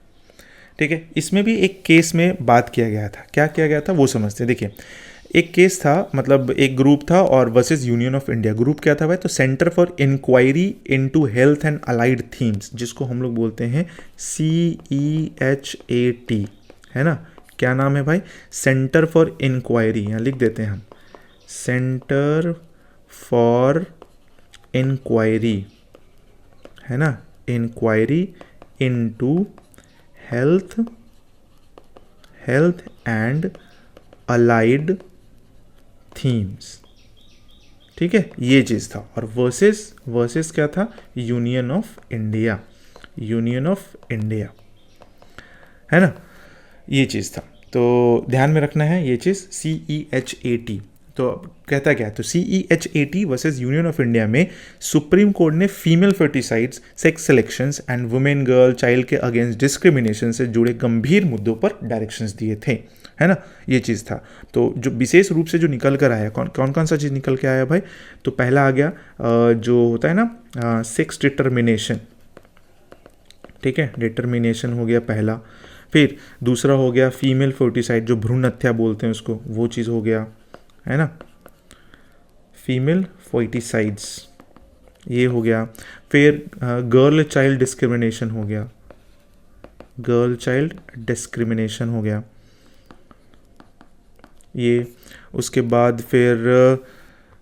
ठीक है। इसमें भी एक केस में बात किया गया था, क्या किया गया था वो समझते हैं। देखिए, एक केस था, मतलब एक ग्रुप था और versus union of India. Group क्या था भाई, तो centre for inquiry into health and allied themes, जिसको हम लोग बोलते हैं CEHAT, है ना। क्या नाम है भाई, सेंटर फॉर इंक्वायरी, यहाँ लिख देते हैं हम, सेंटर फॉर इंक्वायरी, है ना, inquiry into health and allied themes. ठीक है, ये चीज़ था। और वर्सेस क्या था, यूनियन ऑफ इंडिया, है ना, ये चीज़ था। तो ध्यान में रखना है ये चीज़, CEHAT। तो कहता क्या है, तो CEHAT versus union of India में सुप्रीम कोर्ट ने female foeticides, sex selections and women girl child के अगेंस्ट डिस्क्रिमिनेशन से जुड़े गंभीर मुद्दों पर डायरेक्शंस दिए थे, है ना, ये चीज़ था। तो जो विशेष रूप से जो निकल कर आया, कौन सा चीज़ निकल के आया भाई, तो पहला आ गया जो होता है ना सेक्स डिटर्मिनेशन, ठीक है, डिटर्मिनेशन हो गया पहला। फिर दूसरा हो गया फीमेल फर्टिसाइड, जो भ्रूण हत्या बोलते हैं उसको, वो चीज़ हो गया, है ना, फीमेल फर्टिसाइड्स, ये हो गया। फिर गर्ल चाइल्ड डिस्क्रिमिनेशन हो गया, ये। उसके बाद फिर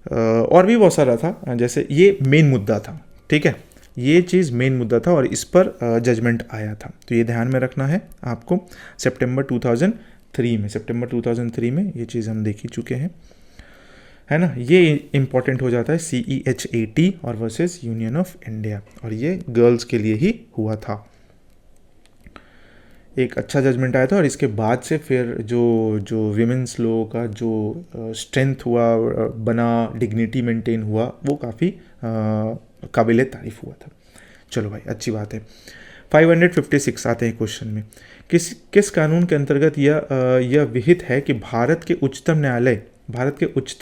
और भी बहुत सारा था, जैसे ये मेन मुद्दा था, ठीक है, ये चीज़ मेन मुद्दा था और इस पर जजमेंट आया था। तो ये ध्यान में रखना है आपको। सितंबर 2003 में ये चीज़ हम देख ही चुके हैं, है ना। ये इंपॉर्टेंट हो जाता है CEHAT और वर्सेस यूनियन ऑफ इंडिया, और ये गर्ल्स के लिए ही हुआ था। एक अच्छा जजमेंट आया था और इसके बाद से फिर जो विमेंस लोगों का जो स्ट्रेंथ हुआ, बना, डिग्निटी मेंटेन हुआ, वो काफ़ी काबिल तारीफ हुआ था। चलो भाई, अच्छी बात है। 556 आते हैं क्वेश्चन में। किस कानून के अंतर्गत यह विहित है कि भारत के उच्चतम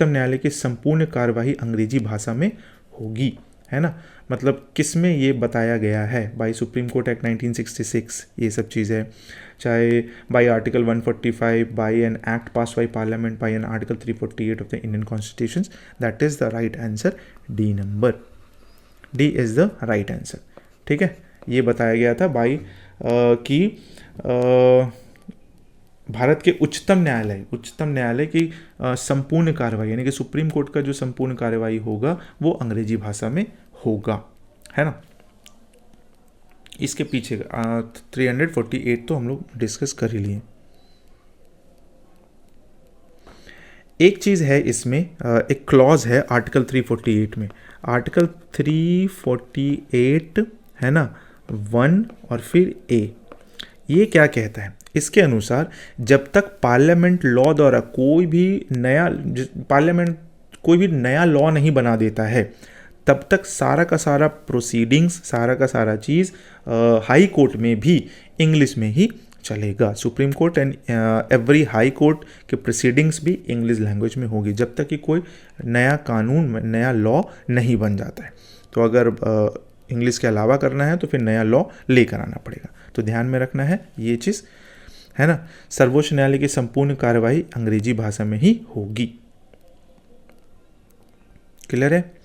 न्यायालय की संपूर्ण कार्यवाही अंग्रेजी भाषा में होगी, है ना। मतलब किस में ये बताया गया है, बाई सुप्रीम कोर्ट एक्ट 1966, ये सब चीज़ें, चाहे by article 145, by an act pass by parliament, by an article 348 of the Indian constitution. That is the right answer, D number, D is the right answer. ठीक है, ये बताया गया था बाई कि भारत के उच्चतम न्यायालय की संपूर्ण कार्रवाई, यानी कि सुप्रीम कोर्ट का जो संपूर्ण कार्रवाई होगा वो अंग्रेजी भाषा में होगा, है ना। इसके पीछे 348 तो हम लोग डिस्कस कर ही लिए। एक चीज़ है इसमें, एक क्लॉज है आर्टिकल 348 में, आर्टिकल 348, है ना, 1 और फिर ए। ये क्या कहता है, इसके अनुसार जब तक पार्लियामेंट लॉ द्वारा कोई भी नया लॉ नहीं बना देता है, तब तक सारा का सारा प्रोसीडिंग्स, सारा का सारा चीज़ हाई कोर्ट में भी इंग्लिश में ही चलेगा। Supreme court and every high court के प्रोसीडिंग्स भी इंग्लिश लैंग्वेज में होगी, जब तक कि कोई नया कानून, नया लॉ नहीं बन जाता है। तो अगर इंग्लिश के अलावा करना है तो फिर नया लॉ लेकर आना पड़ेगा। तो ध्यान में रखना है ये चीज़, है ना। सर्वोच्च न्यायालय की संपूर्ण कार्यवाही अंग्रेजी भाषा में ही होगी। क्लियर है।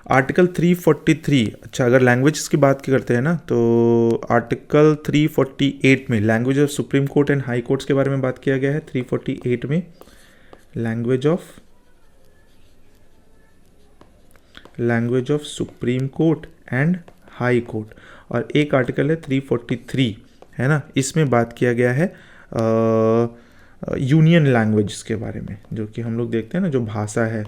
आर्टिकल 343, अच्छा अगर लैंग्वेज की बात करते हैं ना, तो आर्टिकल 348 में language of supreme court and high courts के बारे में बात किया गया है। 348 में language of supreme court and high court, और एक आर्टिकल है 343, है ना, इसमें बात किया गया है यूनियन लैंग्वेज के बारे में, जो कि हम लोग देखते हैं ना, जो भाषा है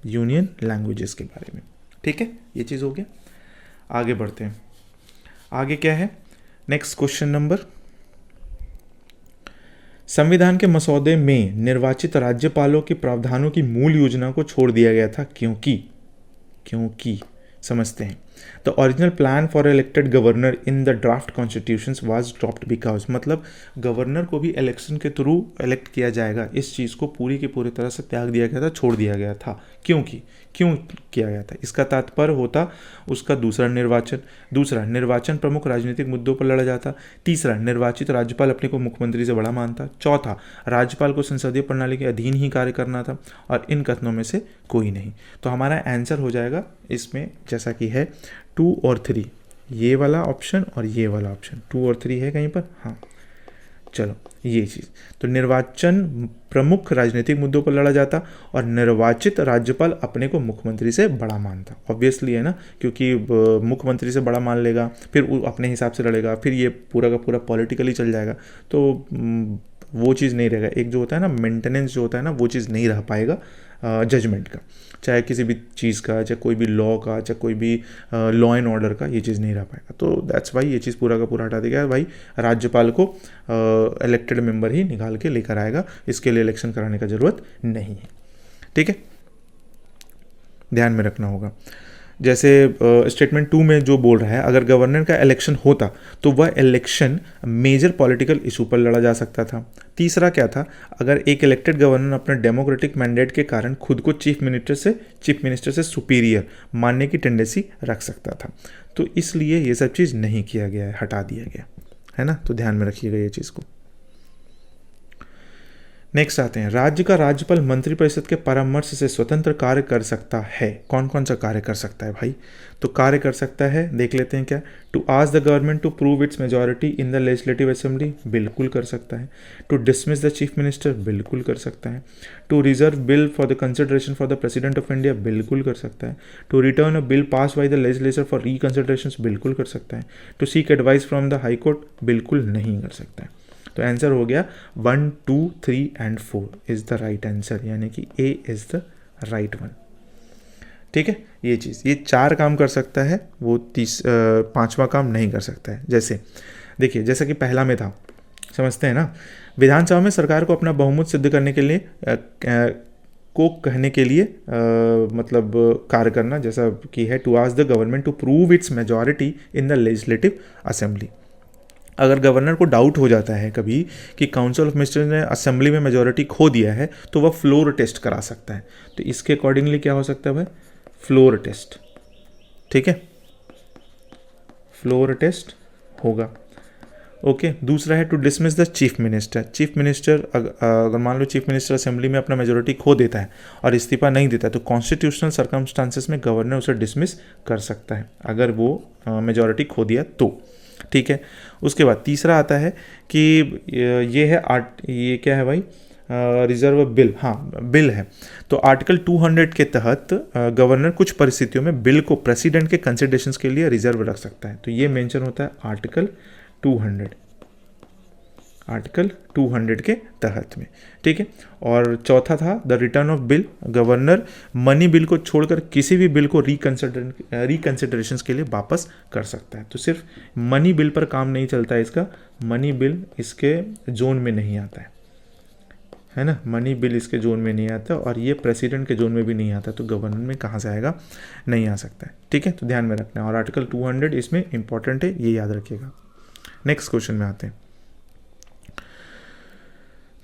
यूनियन लैंग्वेजेस के बारे में। ठीक है, ये चीज़ हो गया। आगे बढ़ते हैं। आगे क्या है, नेक्स्ट क्वेश्चन नंबर। संविधान के मसौदे में निर्वाचित राज्यपालों के प्रावधानों की मूल योजना को छोड़ दिया गया था, क्योंकि समझते हैं। The original plan for elected governor in the draft constitution was dropped because, मतलब गवर्नर को भी इलेक्शन के थ्रू इलेक्ट किया जाएगा, इस चीज़ को पूरी की पूरी तरह से त्याग दिया गया था, छोड़ दिया गया था। क्यों किया गया था, इसका तात्पर्य होता उसका दूसरा निर्वाचन प्रमुख राजनीतिक मुद्दों पर लड़ा जाता। तीसरा, निर्वाचित राज्यपाल अपने को मुख्यमंत्री से बड़ा मानता। चौथा, राज्यपाल को संसदीय प्रणाली के अधीन ही कार्य करना था, और इन कथनों में से कोई नहीं। तो हमारा आंसर हो जाएगा इसमें, जैसा कि है 2 और 3, ये वाला ऑप्शन और ये वाला ऑप्शन। 2 और 3 है कहीं पर, हाँ, चलो ये चीज़, तो निर्वाचन प्रमुख राजनीतिक मुद्दों पर लड़ा जाता और निर्वाचित राज्यपाल अपने को मुख्यमंत्री से बड़ा मानता। ऑब्वियसली है ना, क्योंकि मुख्यमंत्री से बड़ा मान लेगा, फिर वो अपने हिसाब से लड़ेगा, फिर ये पूरा का पूरा पॉलिटिकली चल जाएगा, तो वो चीज़ नहीं रहेगा। एक जो होता है ना मेंटेनेंस जो होता है ना, वो चीज़ नहीं रह पाएगा जजमेंट का, चाहे किसी भी चीज़ का, चाहे कोई भी लॉ का, चाहे कोई भी लॉ एंड ऑर्डर का, ये चीज़ नहीं रह पाएगा। तो दैट्स वाई ये चीज़ पूरा का पूरा हटा देगा भाई, राज्यपाल को इलेक्टेड मेंबर ही निकाल के लेकर आएगा, इसके लिए इलेक्शन कराने का ज़रूरत नहीं है। ठीक है, ध्यान में रखना होगा। जैसे स्टेटमेंट 2 में जो बोल रहा है, अगर गवर्नर का इलेक्शन होता तो वह इलेक्शन मेजर पॉलिटिकल इशू पर लड़ा जा सकता था। तीसरा क्या था, अगर एक इलेक्टेड गवर्नर अपने डेमोक्रेटिक मैंडेट के कारण खुद को चीफ मिनिस्टर से सुपीरियर मानने की टेंडेंसी रख सकता था। तो इसलिए ये सब चीज़ नहीं किया गया है, हटा दिया गया है ना, तो ध्यान में रखिएगा ये चीज़ को। नेक्स्ट आते हैं, राज्य का राज्यपाल मंत्रिपरिषद के परामर्श से स्वतंत्र कार्य कर सकता है। कौन कौन सा कार्य कर सकता है भाई, तो कार्य कर सकता है, देख लेते हैं क्या। To ask the government to prove its majority in the legislative assembly, बिल्कुल कर सकता है। To dismiss the chief minister, बिल्कुल कर सकता है। To reserve bill for the consideration for the president of India, बिल्कुल कर सकता है। To return a bill pass by the legislature for reconsideration, बिल्कुल कर सकता है। To seek advice from the high court, बिल्कुल नहीं कर सकता है। तो आंसर हो गया 1, 2, 3 and 4 is the right answer, यानी कि ए इज द राइट वन। ठीक है, ये चीज़, ये 4 काम कर सकता है, वो 5वां काम नहीं कर सकता है। जैसे देखिए, जैसा कि पहला में था, समझते हैं ना, विधानसभा में सरकार को अपना बहुमत सिद्ध करने के लिए कहने के लिए मतलब कार्य करना, जैसा कि है to ask the government to prove its majority in the legislative assembly. अगर गवर्नर को डाउट हो जाता है कभी कि काउंसिल ऑफ मिनिस्टर ने असेंबली में मेजॉरिटी खो दिया है, तो वह फ्लोर टेस्ट करा सकता है। तो इसके अकॉर्डिंगली क्या हो सकता है भाई, फ्लोर टेस्ट। ठीक है, फ्लोर टेस्ट होगा। ओके, दूसरा है to dismiss the chief minister. Chief minister अगर मान लो चीफ मिनिस्टर असेंबली में अपना मेजोरिटी खो देता है और इस्तीफा नहीं देता है, तो कॉन्स्टिट्यूशनल सर्कमस्टांसेस में गवर्नर उसे डिसमिस कर सकता है अगर वो मेजोरिटी खो दिया तो। ठीक है, उसके बाद तीसरा आता है कि ये है ये क्या है भाई, रिजर्व बिल, हाँ बिल है। तो आर्टिकल 200 के तहत गवर्नर कुछ परिस्थितियों में बिल को प्रेसिडेंट के कंसिडरेशंस के लिए रिजर्व रख सकता है। तो ये मेंशन होता है आर्टिकल 200 के तहत में। ठीक है, और चौथा था the return of bill, governor money bill को छोड़कर किसी भी बिल को रिकंसिडरेशंस के लिए वापस कर सकता है। तो सिर्फ मनी बिल पर काम नहीं चलता है इसका, मनी बिल इसके जोन में नहीं आता है ना, मनी बिल इसके जोन में नहीं आता और ये प्रेसिडेंट के जोन में भी नहीं आता, तो गवर्नर में कहाँ से आएगा, नहीं आ सकता है। ठीक है, तो ध्यान में रखना है, और आर्टिकल 200 इसमें इंपॉर्टेंट है, ये याद रखिएगा। नेक्स्ट क्वेश्चन में आते हैं।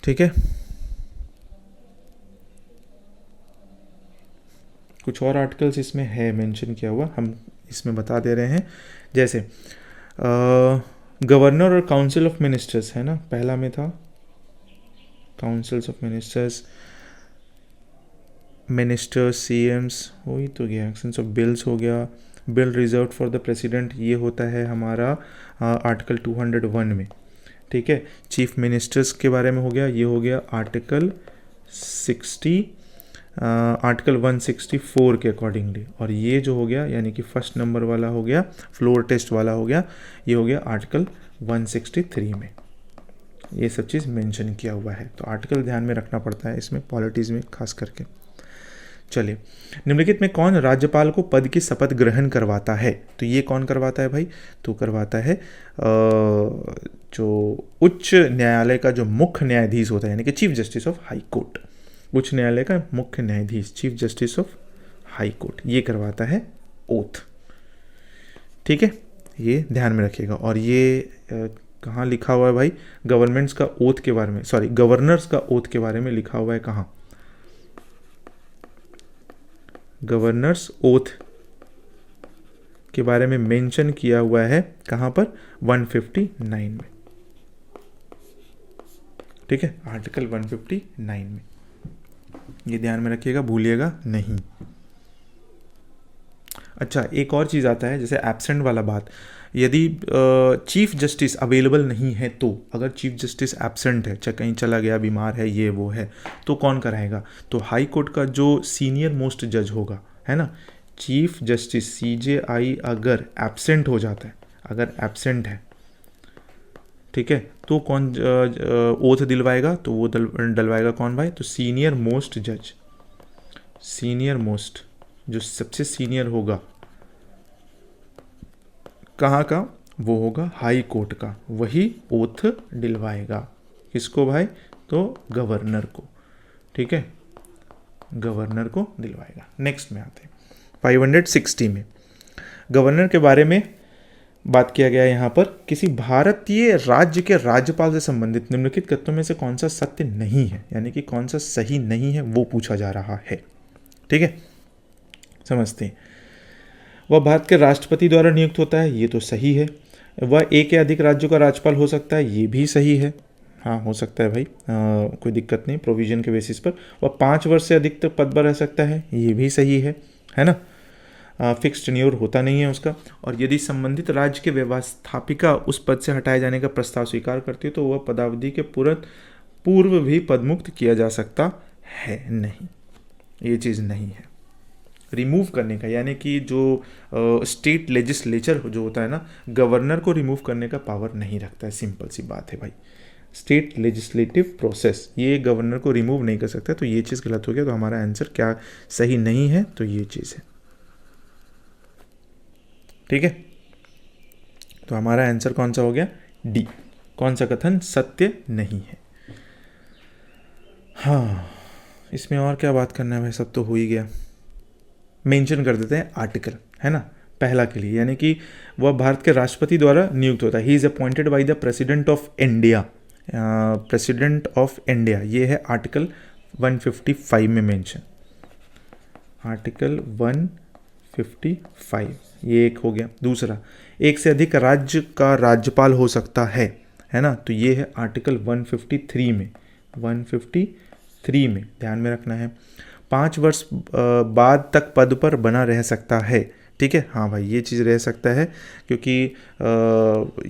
ठीक है, कुछ और आर्टिकल्स इसमें है मेंशन किया हुआ, हम इसमें बता दे रहे हैं। जैसे गवर्नर और काउंसिल ऑफ मिनिस्टर्स है ना, पहला में था काउंसिल्स ऑफ मिनिस्टर्स सीएम्स, हो ही तो गया, एक्शंस ऑफ बिल्स हो गया, bill reserve for the president ये होता है हमारा आर्टिकल 201 में। ठीक है, चीफ मिनिस्टर्स के बारे में हो गया, ये हो गया आर्टिकल 164 के अकॉर्डिंगली, और ये जो हो गया यानी कि फर्स्ट नंबर वाला हो गया, फ्लोर टेस्ट वाला हो गया, ये हो गया आर्टिकल 163 में। ये सब चीज़ मेंशन किया हुआ है, तो आर्टिकल ध्यान में रखना पड़ता है इसमें, पॉलिटिक्स में खास करके। चलिए, निम्नलिखित में कौन राज्यपाल को पद की शपथ ग्रहण करवाता है, तो ये कौन करवाता है भाई, तो करवाता है जो उच्च न्यायालय का जो मुख्य न्यायाधीश होता है, यानी कि chief justice of high court, उच्च न्यायालय का मुख्य न्यायाधीश chief justice of high court, ये करवाता है ओथ। ठीक है, ये ध्यान में रखिएगा। और ये कहाँ लिखा हुआ है भाई, गवर्नमेंट्स का ओथ के बारे में, सॉरी गवर्नर्स का ओथ के बारे में लिखा हुआ है, कहाँ, गवर्नर्स ओथ के बारे में मेंशन किया हुआ है, कहाँ पर, 159 में। ठीक है, आर्टिकल 159 में, ये ध्यान में रखिएगा, भूलिएगा नहीं। अच्छा, एक और चीज़ आता है जैसे एब्सेंट वाला बात, यदि चीफ जस्टिस अवेलेबल नहीं है तो, अगर चीफ जस्टिस एब्सेंट है, चाहे कहीं चला गया, बीमार है, ये वो है, तो कौन कराएगा? तो हाई कोर्ट का जो सीनियर मोस्ट जज होगा, है ना, चीफ जस्टिस CJI अगर एब्सेंट हो जाता है, अगर एब्सेंट है, ठीक है, तो कौन ओथ दिलवाएगा? तो वो डलवाएगा कौन भाई? तो सीनियर मोस्ट जज, सीनियर मोस्ट जो सबसे सीनियर होगा, कहाँ का? वो होगा हाई कोर्ट का, वही ओथ दिलवाएगा। किसको भाई? तो गवर्नर को, ठीक है, गवर्नर को दिलवाएगा। नेक्स्ट में आते हैं 560 में गवर्नर के बारे में बात किया गया यहाँ पर, किसी भारतीय राज्य के राज्यपाल से संबंधित निम्नलिखित कथनों में से कौन सा सत्य नहीं है, यानी कि कौन सा सही नहीं है, वो पूछा जा रहा है। ठीक है, समझते हैं। वह भारत के राष्ट्रपति द्वारा नियुक्त होता है, ये तो सही है। वह एक या अधिक राज्यों का राज्यपाल हो सकता है, ये भी सही है। हाँ, हो सकता है भाई, कोई दिक्कत नहीं, प्रोविजन के बेसिस पर। वह 5 वर्ष से अधिक तक पद पर रह सकता है, ये भी सही है ना। फिक्स्ड टेन्योर होता नहीं है उसका। और यदि संबंधित राज्य के व्यवस्थापिका उस पद से हटाए जाने का प्रस्ताव स्वीकार करती है तो वह पदावधि के पूर्व भी पदमुक्त किया जा सकता है। नहीं, ये चीज़ नहीं है। रिमूव करने का, यानी कि जो स्टेट लेजिस्लेचर जो होता है ना, गवर्नर को रिमूव करने का पावर नहीं रखता है। सिंपल सी बात है भाई, स्टेट लेजिस्लेटिव प्रोसेस ये गवर्नर को रिमूव नहीं कर सकता। तो ये चीज़ गलत हो गया। तो हमारा आंसर क्या सही नहीं है? तो ये चीज़ है। ठीक है, तो हमारा आंसर कौन सा हो गया? डी। कौन सा कथन सत्य नहीं है? हाँ, इसमें और क्या बात करना है भाई, सब तो हो ही गया। मेंशन कर देते हैं आर्टिकल, है ना, पहला के लिए, यानी कि वह भारत के राष्ट्रपति द्वारा नियुक्त होता है। He is appointed by the president of India. President of India, ये है आर्टिकल 155 में मेंशन। आर्टिकल 155, ये एक हो गया। दूसरा, एक से अधिक राज्य का राज्यपाल हो सकता है ना, तो ये है आर्टिकल 153 में। 153 में ध्यान में रखना है। 5 वर्ष बाद तक पद पर बना रह सकता है। ठीक है, हाँ भाई, ये चीज़ रह सकता है क्योंकि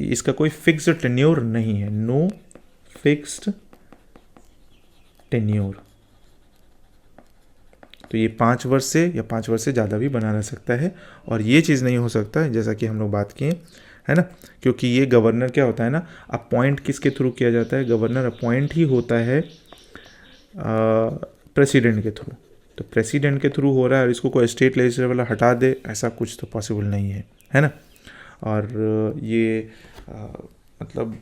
इसका कोई फिक्स्ड टेन्योर नहीं है। नो फिक्स्ड टेन्योर, तो ये 5 वर्ष से या 5 वर्ष से ज़्यादा भी बना रह सकता है। और ये चीज़ नहीं हो सकता है, जैसा कि हम लोग बात किए, है ना, क्योंकि ये गवर्नर क्या होता है ना, अपॉइंट किसके थ्रू किया जाता है? गवर्नर अपॉइंट ही होता है प्रेसिडेंट के थ्रू। तो प्रेसिडेंट के थ्रू हो रहा है और इसको कोई स्टेट लेजिस्लेचर वाला हटा दे, ऐसा कुछ तो पॉसिबल नहीं है ना। और ये मतलब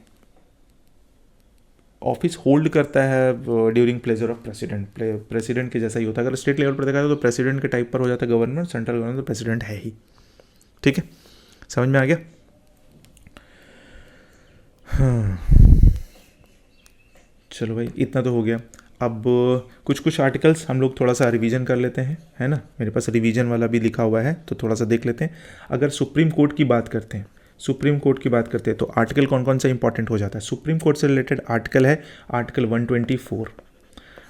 ऑफिस होल्ड करता है during pleasure of president. President के जैसा ही होता है। अगर स्टेट लेवल पर देखा जाए तो प्रेसिडेंट के टाइप पर हो जाता है गवर्नर, सेंट्रल गवर्नर तो प्रेसिडेंट है ही। ठीक है, समझ में आ गया? हाँ, चलो भाई, इतना तो हो गया। अब कुछ आर्टिकल्स हम लोग थोड़ा सा रिवीजन कर लेते हैं, है ना। मेरे पास रिवीजन वाला भी लिखा हुआ है, तो थोड़ा सा देख लेते हैं। अगर सुप्रीम कोर्ट की बात करते हैं, तो आर्टिकल कौन कौन सा इंपॉर्टेंट हो जाता है? सुप्रीम कोर्ट से रिलेटेड आर्टिकल है आर्टिकल 124।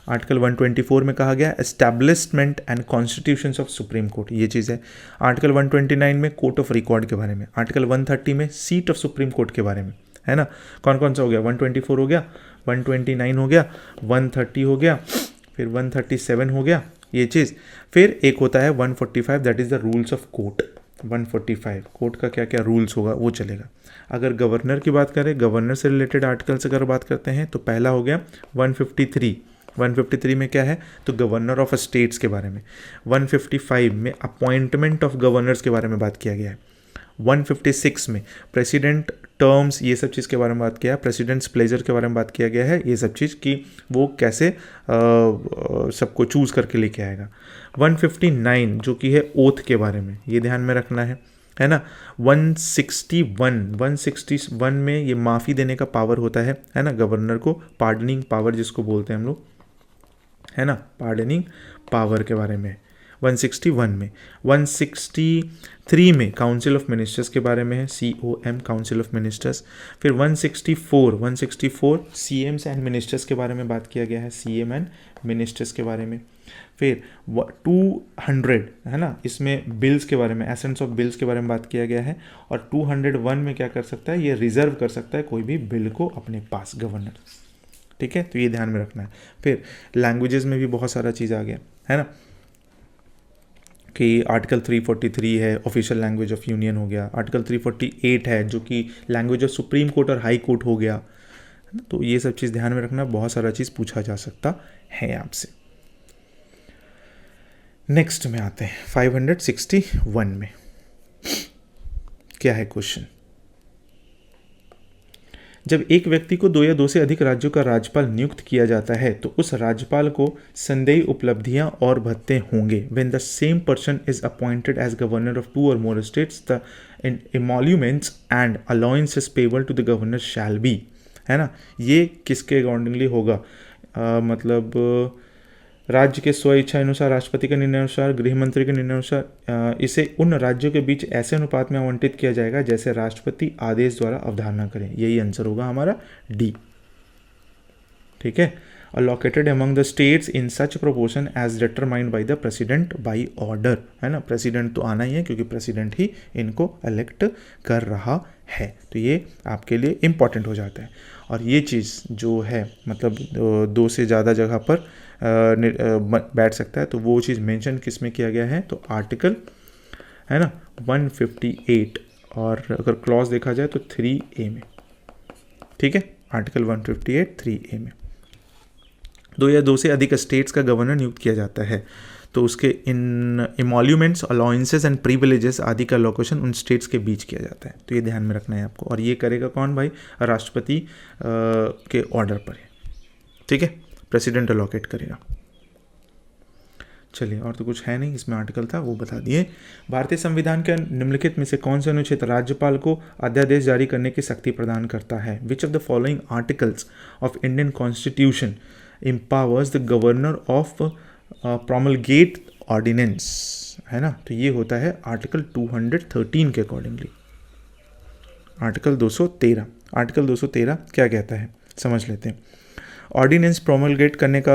आर्टिकल 124 में कहा गया establishment and constitutions of supreme court, ये चीज़ है। आर्टिकल 129 में कोर्ट ऑफ रिकॉर्ड के बारे में। आर्टिकल 130 में सीट ऑफ सुप्रीम कोर्ट के बारे में, है ना। कौन कौन सा हो गया? 124 हो गया, 129 हो गया, 130 हो गया, फिर 137 हो गया, ये चीज़। फिर एक होता है 145, that is the rules of court. 145 court का क्या क्या रूल्स होगा वो चलेगा। अगर गवर्नर की बात करें, गवर्नर से रिलेटेड आर्टिकल्स अगर बात करते हैं, तो पहला हो गया 153। 153 में क्या है? तो गवर्नर ऑफ स्टेट्स के बारे में। 155 में अपॉइंटमेंट ऑफ गवर्नर्स के बारे में बात किया गया है। 156 में प्रेसिडेंट टर्म्स, ये सब चीज़ के बारे में बात किया है। प्रेसिडेंट्स प्लेजर के बारे में बात किया गया है, ये सब चीज़ कि वो कैसे सबको चूज़ करके लेके आएगा। 159 जो कि है ओथ के बारे में, ये ध्यान में रखना है ना। 161 में ये माफ़ी देने का पावर होता है ना, गवर्नर को, पार्डनिंग पावर जिसको बोलते हैं हम लोग, है ना, पार्डनिंग पावर के बारे में। 161 में। 163 में काउंसिल ऑफ मिनिस्टर्स के बारे में है, COM काउंसिल ऑफ मिनिस्टर्स। फिर 164 CMs एंड मिनिस्टर्स के बारे में बात किया गया है, CM एंड मिनिस्टर्स के बारे में। फिर 200 है ना, इसमें बिल्स के बारे में, एसेंस ऑफ बिल्स के बारे में बात किया गया है। और 201 में क्या कर सकता है, ये रिजर्व कर सकता है कोई भी बिल को अपने पास, गवर्नर। ठीक है, तो ये ध्यान में रखना है। फिर लैंग्वेजेस में भी बहुत सारा चीज़ आ गया है ना, कि आर्टिकल 343 है ऑफिशियल लैंग्वेज ऑफ यूनियन हो गया, आर्टिकल 348 है जो कि लैंग्वेज ऑफ सुप्रीम कोर्ट और हाई कोर्ट हो गया। तो ये सब चीज़ ध्यान में रखना, बहुत सारा चीज़ पूछा जा सकता है आपसे। नेक्स्ट में आते हैं 561 में। क्या है क्वेश्चन, जब एक व्यक्ति को 2 या 2 से अधिक राज्यों का राज्यपाल नियुक्त किया जाता है तो उस राज्यपाल को संदेही उपलब्धियां और भत्ते होंगे। When the same person is appointed as governor of 2 और more states the emoluments and allowances payable to the governor shall be, है ना। ये किसके अकॉर्डिंगली होगा, मतलब राज्य के स्व इच्छा अनुसार, राष्ट्रपति के निर्णय अनुसार, गृह मंत्री के निर्णय अनुसार इसे उन राज्यों के बीच ऐसे अनुपात में आवंटित किया जाएगा जैसे राष्ट्रपति आदेश द्वारा अवधारणा करें। यही आंसर होगा हमारा डी। ठीक है, allocated among the states in such proportion as determined by the president by order, है ना। प्रेसिडेंट तो आना ही है क्योंकि प्रेसिडेंट ही इनको इलेक्ट कर रहा है, तो ये आपके लिए इम्पॉर्टेंट हो जाता है। और ये चीज़ जो है मतलब 2 से ज़्यादा जगह पर बैठ सकता है, तो वो चीज़ मेंशन किस में किया गया है, तो आर्टिकल है ना 158, और अगर क्लॉज देखा जाए तो 3A में। ठीक है, आर्टिकल 158 3A में 2 या 2 से अधिक स्टेट्स का गवर्नर नियुक्त किया जाता है तो उसके इन एमोल्यूमेंट्स, अलाउंसेस एंड प्रिविलेजेस आदि का लोकेशन उन स्टेट्स के बीच किया जाता है। तो ये ध्यान में रखना है आपको। और ये करेगा कौन भाई, राष्ट्रपति के ऑर्डर पर है। ठीक है, प्रेसिडेंट अलोकेट करेगा। चलिए, और तो कुछ है नहीं, इसमें आर्टिकल था वो बता दिए। भारतीय संविधान के निम्नलिखित में से कौन सा अनुच्छेद राज्यपाल को अध्यादेश जारी करने की शक्ति प्रदान करता है। विच of the following articles of Indian constitution empowers the governor of promulgate ordinance, है ना। तो ये होता है आर्टिकल 213 के अकॉर्डिंगली, आर्टिकल 213। आर्टिकल 213 क्या कहता है समझ लेते हैं। ऑर्डिनेंस प्रोमलगेट करने का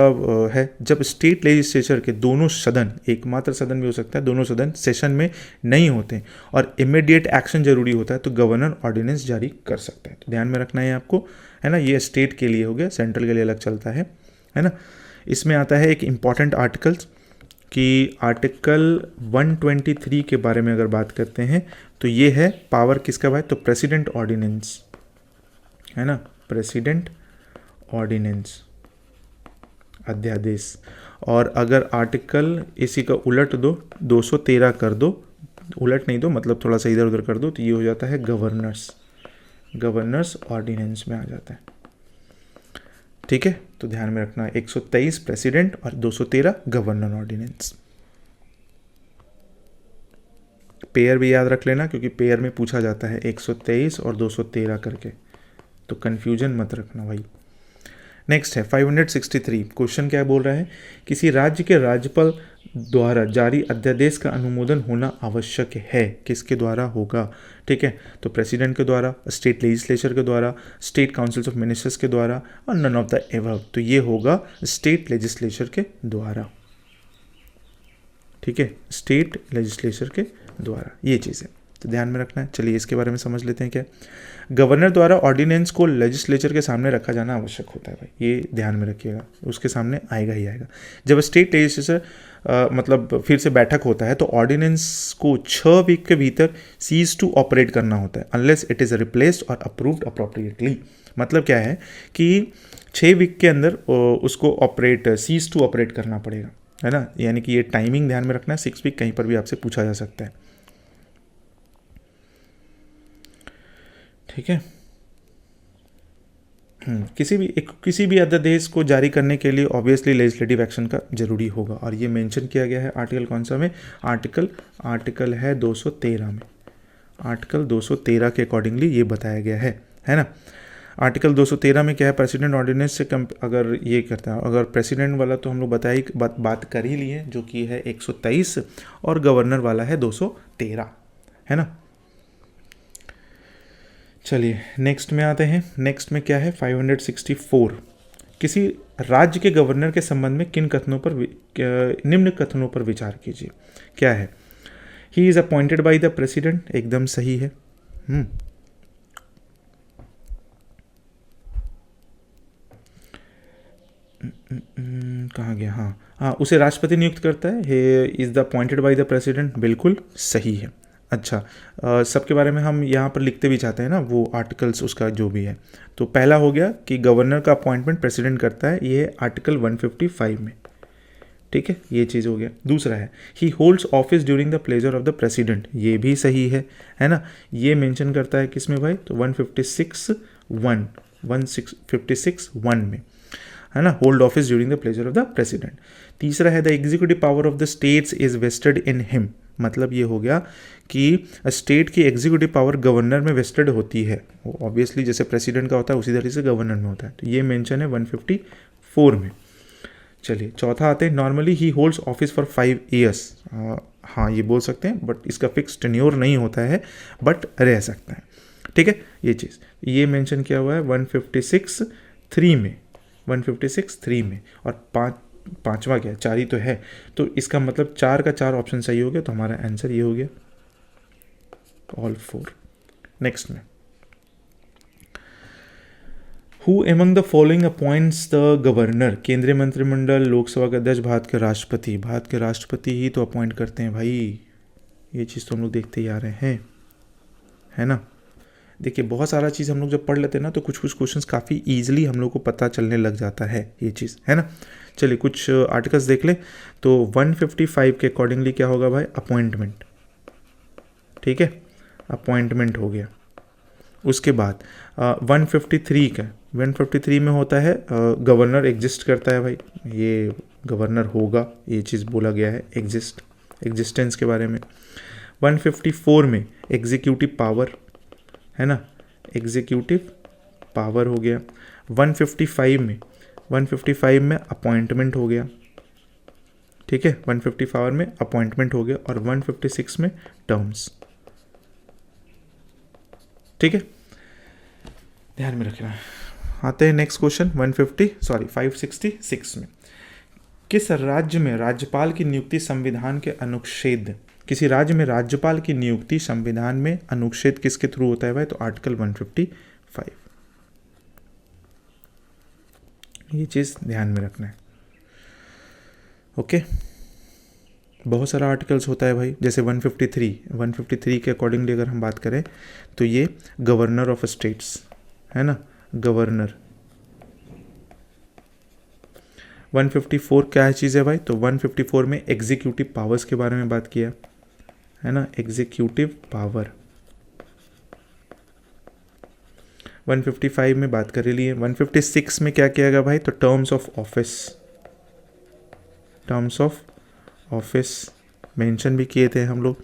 है जब स्टेट लेजिस्लेचर के दोनों सदन, एकमात्र सदन भी हो सकता है, दोनों सदन सेशन में नहीं होते और इमीडिएट एक्शन जरूरी होता है तो गवर्नर ऑर्डिनेंस जारी कर सकता है। तो ध्यान में रखना है आपको, है ना। ये स्टेट के लिए हो गया, सेंट्रल के लिए अलग चलता है ना। इसमें आता है एक इम्पॉर्टेंट आर्टिकल्स कि आर्टिकल 123 के बारे में अगर बात करते हैं तो ये है पावर किसका भाई, तो प्रेसिडेंट ऑर्डिनेंस, है ना। प्रेसिडेंट ऑर्डिनेंस, अध्यादेश। और अगर आर्टिकल इसी का उलट दो, 213 कर दो, उलट नहीं दो मतलब थोड़ा सा इधर उधर कर दो, तो ये हो जाता है गवर्नर्स ऑर्डिनेंस में आ जाता है। ठीक है, तो ध्यान में रखना 123 प्रेसिडेंट और 213 गवर्नर ऑर्डिनेंस। पेयर भी याद रख लेना क्योंकि पेयर में पूछा जाता है 123 और 213 करके, तो कंफ्यूजन मत रखना भाई। नेक्स्ट है 563। क्वेश्चन क्या बोल रहा है, किसी राज्य के राज्यपाल द्वारा जारी अध्यादेश का अनुमोदन होना आवश्यक है। किसके द्वारा होगा, ठीक है, तो प्रेसिडेंट के द्वारा, स्टेट लेजिस्लेचर के द्वारा, स्टेट काउंसिल्स ऑफ मिनिस्टर्स के द्वारा और नन ऑफ द एबव। तो ये होगा स्टेट लेजिस्लेचर के द्वारा। ठीक है, स्टेट लेजिस्लेचर के द्वारा ये चीज़ है, तो ध्यान में रखना है। चलिए इसके बारे में समझ लेते हैं। क्या, गवर्नर द्वारा ऑर्डिनेंस को लेजिस्लेचर के सामने रखा जाना आवश्यक होता है भाई, ये ध्यान में रखिएगा, उसके सामने आएगा ही आएगा। जब स्टेट लेजिस्लेचर मतलब फिर से बैठक होता है तो ऑर्डिनेंस को 6 वीक के भीतर सीज टू ऑपरेट करना होता है अनलेस इट इज़ रिप्लेस्ड और अप्रूव्ड अप्रोप्रिएटली। मतलब क्या है कि 6 वीक के अंदर उसको सीज टू ऑपरेट करना पड़ेगा, है ना। यानी कि ये टाइमिंग ध्यान में रखना है, 6 वीक कहीं पर भी आपसे पूछा जा सकता है। ठीक है, किसी भी अध्यादेश को जारी करने के लिए ऑब्वियसली लेजिस्लेटिव एक्शन का जरूरी होगा और ये मेंशन किया गया है आर्टिकल कौन सा में, आर्टिकल है 213 में। आर्टिकल 213 के अकॉर्डिंगली ये बताया गया है ना। आर्टिकल 213 में क्या है, प्रेसिडेंट ऑर्डिनेंस से अगर ये करता है, अगर प्रेसिडेंट वाला तो हम लोग बात कर ही लिए, जो कि है 123, और गवर्नर वाला है 213, है ना। चलिए नेक्स्ट में आते हैं। नेक्स्ट में क्या है 564, किसी राज्य के गवर्नर के संबंध में किन कथनों पर निम्न कथनों पर विचार कीजिए। क्या है, he is appointed by the president, एकदम सही है। कहाँ गया, हाँ, उसे राष्ट्रपति नियुक्त करता है, he is the appointed by the president, बिल्कुल सही है। अच्छा, सबके बारे में हम यहाँ पर लिखते भी चाहते हैं ना, वो आर्टिकल्स उसका जो भी है। तो पहला हो गया कि गवर्नर का अपॉइंटमेंट प्रेसिडेंट करता है, ये आर्टिकल 155 में, ठीक है, ये चीज़ हो गया। दूसरा है ही holds office during the pleasure of the president, ये भी सही है ना। ये मेंशन करता है किसमें भाई, तो 156(1) में, है ना, hold office during the pleasure of the president. तीसरा है the executive power of the states is vested in him, मतलब ये हो गया कि स्टेट की एग्जीक्यूटिव पावर गवर्नर में वेस्टेड होती है, ऑब्वियसली जैसे प्रेसिडेंट का होता है उसी तरीके से गवर्नर में होता है, तो ये मेंशन है 154 में। चलिए चौथा आते हैं, normally he holds office for 5 years, हाँ ये बोल सकते हैं, बट इसका फिक्स टेन्योर नहीं होता है, बट रह सकता है, ठीक है। ये चीज़ ये मेंशन किया हुआ है 156(3) में, 156(3) में। और पांचवा क्या है, 4 ही तो है, तो इसका मतलब 4 का 4 ऑप्शन सही हो गया, तो हमारा आंसर ये हो गया ऑल 4। नेक्स्ट में, who among the following appoints the governor, केंद्रीय मंत्रिमंडल, लोकसभा का अध्यक्ष, भारत के राष्ट्रपति, भारत के राष्ट्रपति ही तो अपॉइंट करते हैं भाई, ये चीज़ तो हम लोग देखते ही आ रहे हैं, है ना। देखिए बहुत सारा चीज़ हम लोग जब पढ़ लेते हैं ना, तो कुछ कुछ क्वेश्चंस काफ़ी ईजिली हम लोग को पता चलने लग जाता है, ये चीज़ है ना। चलिए कुछ आर्टिकल्स देख ले, तो 155 के अकॉर्डिंगली क्या होगा भाई, अपॉइंटमेंट, ठीक है, अपॉइंटमेंट हो गया। उसके बाद 153 का, 153 में होता है गवर्नर एग्जिस्ट करता है भाई, ये गवर्नर होगा, ये चीज़ बोला गया है, एग्जिस्टेंस के बारे में। 154 में एग्जीक्यूटिव पावर, है ना, एग्जीक्यूटिव पावर हो गया। 155 में अपॉइंटमेंट हो गया, ठीक है, 155 में अपॉइंटमेंट हो गया, और 156 में टर्म्स, ठीक है, ध्यान में रखना है। आते हैं नेक्स्ट क्वेश्चन 566 में, किस राज्य में राज्यपाल की नियुक्ति संविधान के अनुच्छेद, किसी राज्य में राज्यपाल की नियुक्ति संविधान में अनुच्छेद किसके थ्रू होता है भाई, तो आर्टिकल 155, ये चीज़ ध्यान में रखना है, ओके। बहुत सारा आर्टिकल्स होता है भाई, जैसे 153 के अकॉर्डिंगली अगर हम बात करें, तो ये गवर्नर ऑफ स्टेट्स, है ना, गवर्नर। 154 क्या चीज़ है भाई, तो 154 में एग्जीक्यूटिव पावर्स के बारे में बात किया, है ना, एग्जीक्यूटिव पावर। 155 में बात कर लिए। 156 में क्या किया गया भाई, तो टर्म्स ऑफ ऑफिस मेंशन भी किए थे हम लोग।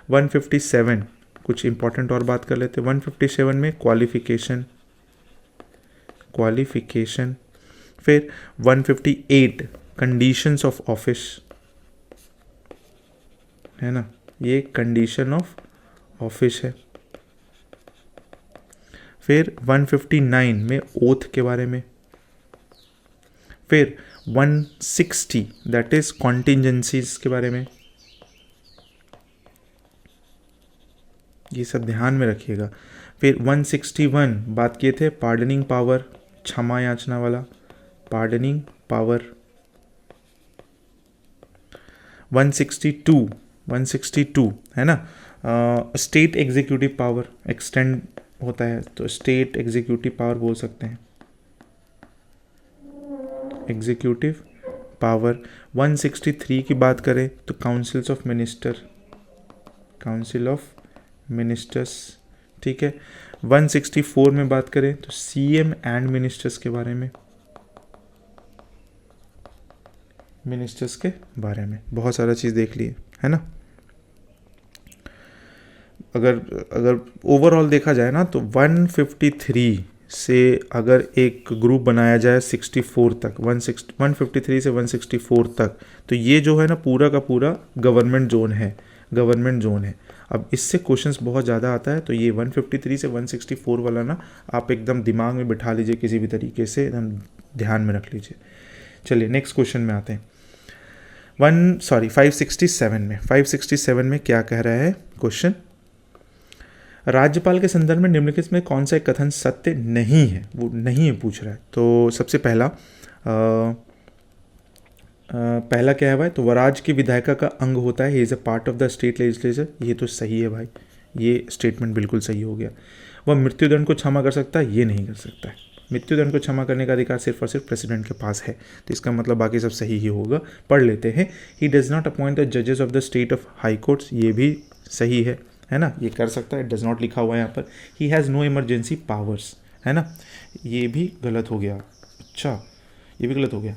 157 कुछ इंपॉर्टेंट और बात कर लेते हैं। 157 में क्वालिफिकेशन। फिर 158 कंडीशंस ऑफ ऑफिस, है ना, ये कंडीशन ऑफ ऑफिस है। फिर 159 में ओथ के बारे में। फिर 160 दैट इज कॉन्टिजेंसीज के बारे में। ये सब ध्यान में रखिएगा। फिर 161 बात किए थे पार्डनिंग पावर, क्षमा याचना वाला पार्डनिंग पावर। 162 है ना, स्टेट एग्जीक्यूटिव पावर एक्सटेंड होता है, तो स्टेट एग्जीक्यूटिव पावर बोल सकते हैं, एग्जीक्यूटिव पावर। 163 की बात करें तो काउंसिल ऑफ मिनिस्टर्स, ठीक है। 164 में बात करें तो सीएम एंड मिनिस्टर्स के बारे में, बहुत सारा चीज़ देख लिए, है ना। अगर ओवरऑल देखा जाए ना तो 153 से अगर एक ग्रुप बनाया जाए 64 तक, 153 से 164 तक, तो ये जो है ना पूरा का पूरा गवर्नमेंट जोन है, गवर्नमेंट जोन है। अब इससे क्वेश्चंस बहुत ज़्यादा आता है, तो ये 153 से 164 वाला ना आप एकदम दिमाग में बिठा लीजिए, किसी भी तरीके से एकदम ध्यान में रख लीजिए। चलिए नेक्स्ट क्वेश्चन में आते हैं। 567 में क्या कह रहा है क्वेश्चन, राज्यपाल के संदर्भ में निम्नलिखित में कौन सा एक कथन सत्य नहीं है, वो नहीं है पूछ रहा है। तो सबसे पहला पहला क्या है भाई, तो वह राज्य की विधायिका का अंग होता है, he is a part of the state legislature. ये तो सही है भाई, ये स्टेटमेंट बिल्कुल सही हो गया। वह मृत्युदंड को क्षमा कर सकता है, ये नहीं कर सकता है। मृत्युदंड को क्षमा करने का अधिकार सिर्फ और सिर्फ प्रेसिडेंट के पास है, तो इसका मतलब बाकी सब सही ही होगा। पढ़ लेते हैं। He does not appoint the जजेस of the state of high courts, ये भी सही है ना, ये कर सकता है। डज नॉट लिखा हुआ है यहाँ पर। He has no emergency powers, है ना, ये भी गलत हो गया। अच्छा, ये भी गलत हो गया,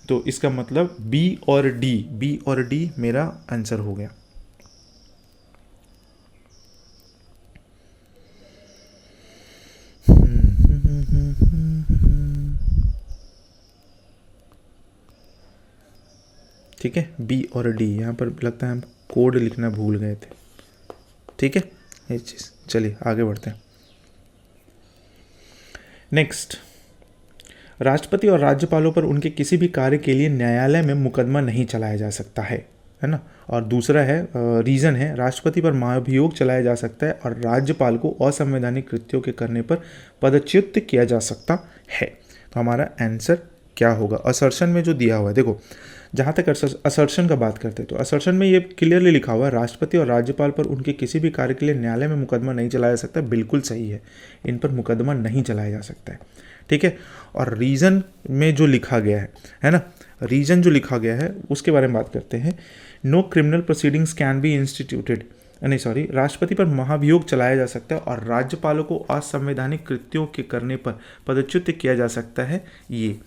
तो इसका मतलब बी और डी मेरा आंसर हो गया। ठीक है, बी और डी, यहाँ पर लगता है हम कोड लिखना भूल गए थे। ठीक है, ये चीज़। चलिए आगे बढ़ते हैं। नेक्स्ट, राष्ट्रपति और राज्यपालों पर उनके किसी भी कार्य के लिए न्यायालय में मुकदमा नहीं चलाया जा सकता है ना। और दूसरा है रीज़न है, राष्ट्रपति पर महाभियोग चलाया जा सकता है और राज्यपाल को असंवैधानिक कृत्यों के करने पर पदच्युत किया जा सकता है। तो हमारा आंसर क्या होगा? असर्शन में जो दिया हुआ है, देखो जहाँ तक असर्शन का बात करते हैं तो असर्शन में ये क्लियरली लिखा हुआ है, राष्ट्रपति और राज्यपाल पर उनके किसी भी कार्य के लिए न्यायालय में मुकदमा नहीं चलाया जा सकता। बिल्कुल सही है, इन पर मुकदमा नहीं चलाया जा सकता है। ठीक है, और रीज़न में जो लिखा गया है ना, रीज़न जो लिखा गया है उसके बारे में बात करते हैं। No criminal proceedings can be instituted, नहीं सॉरी, राष्ट्रपति पर महाभियोग चलाया जा सकता है और राज्यपालों को असंवैधानिक कृत्यों के करने पर पदच्युत किया जा सकता है। ये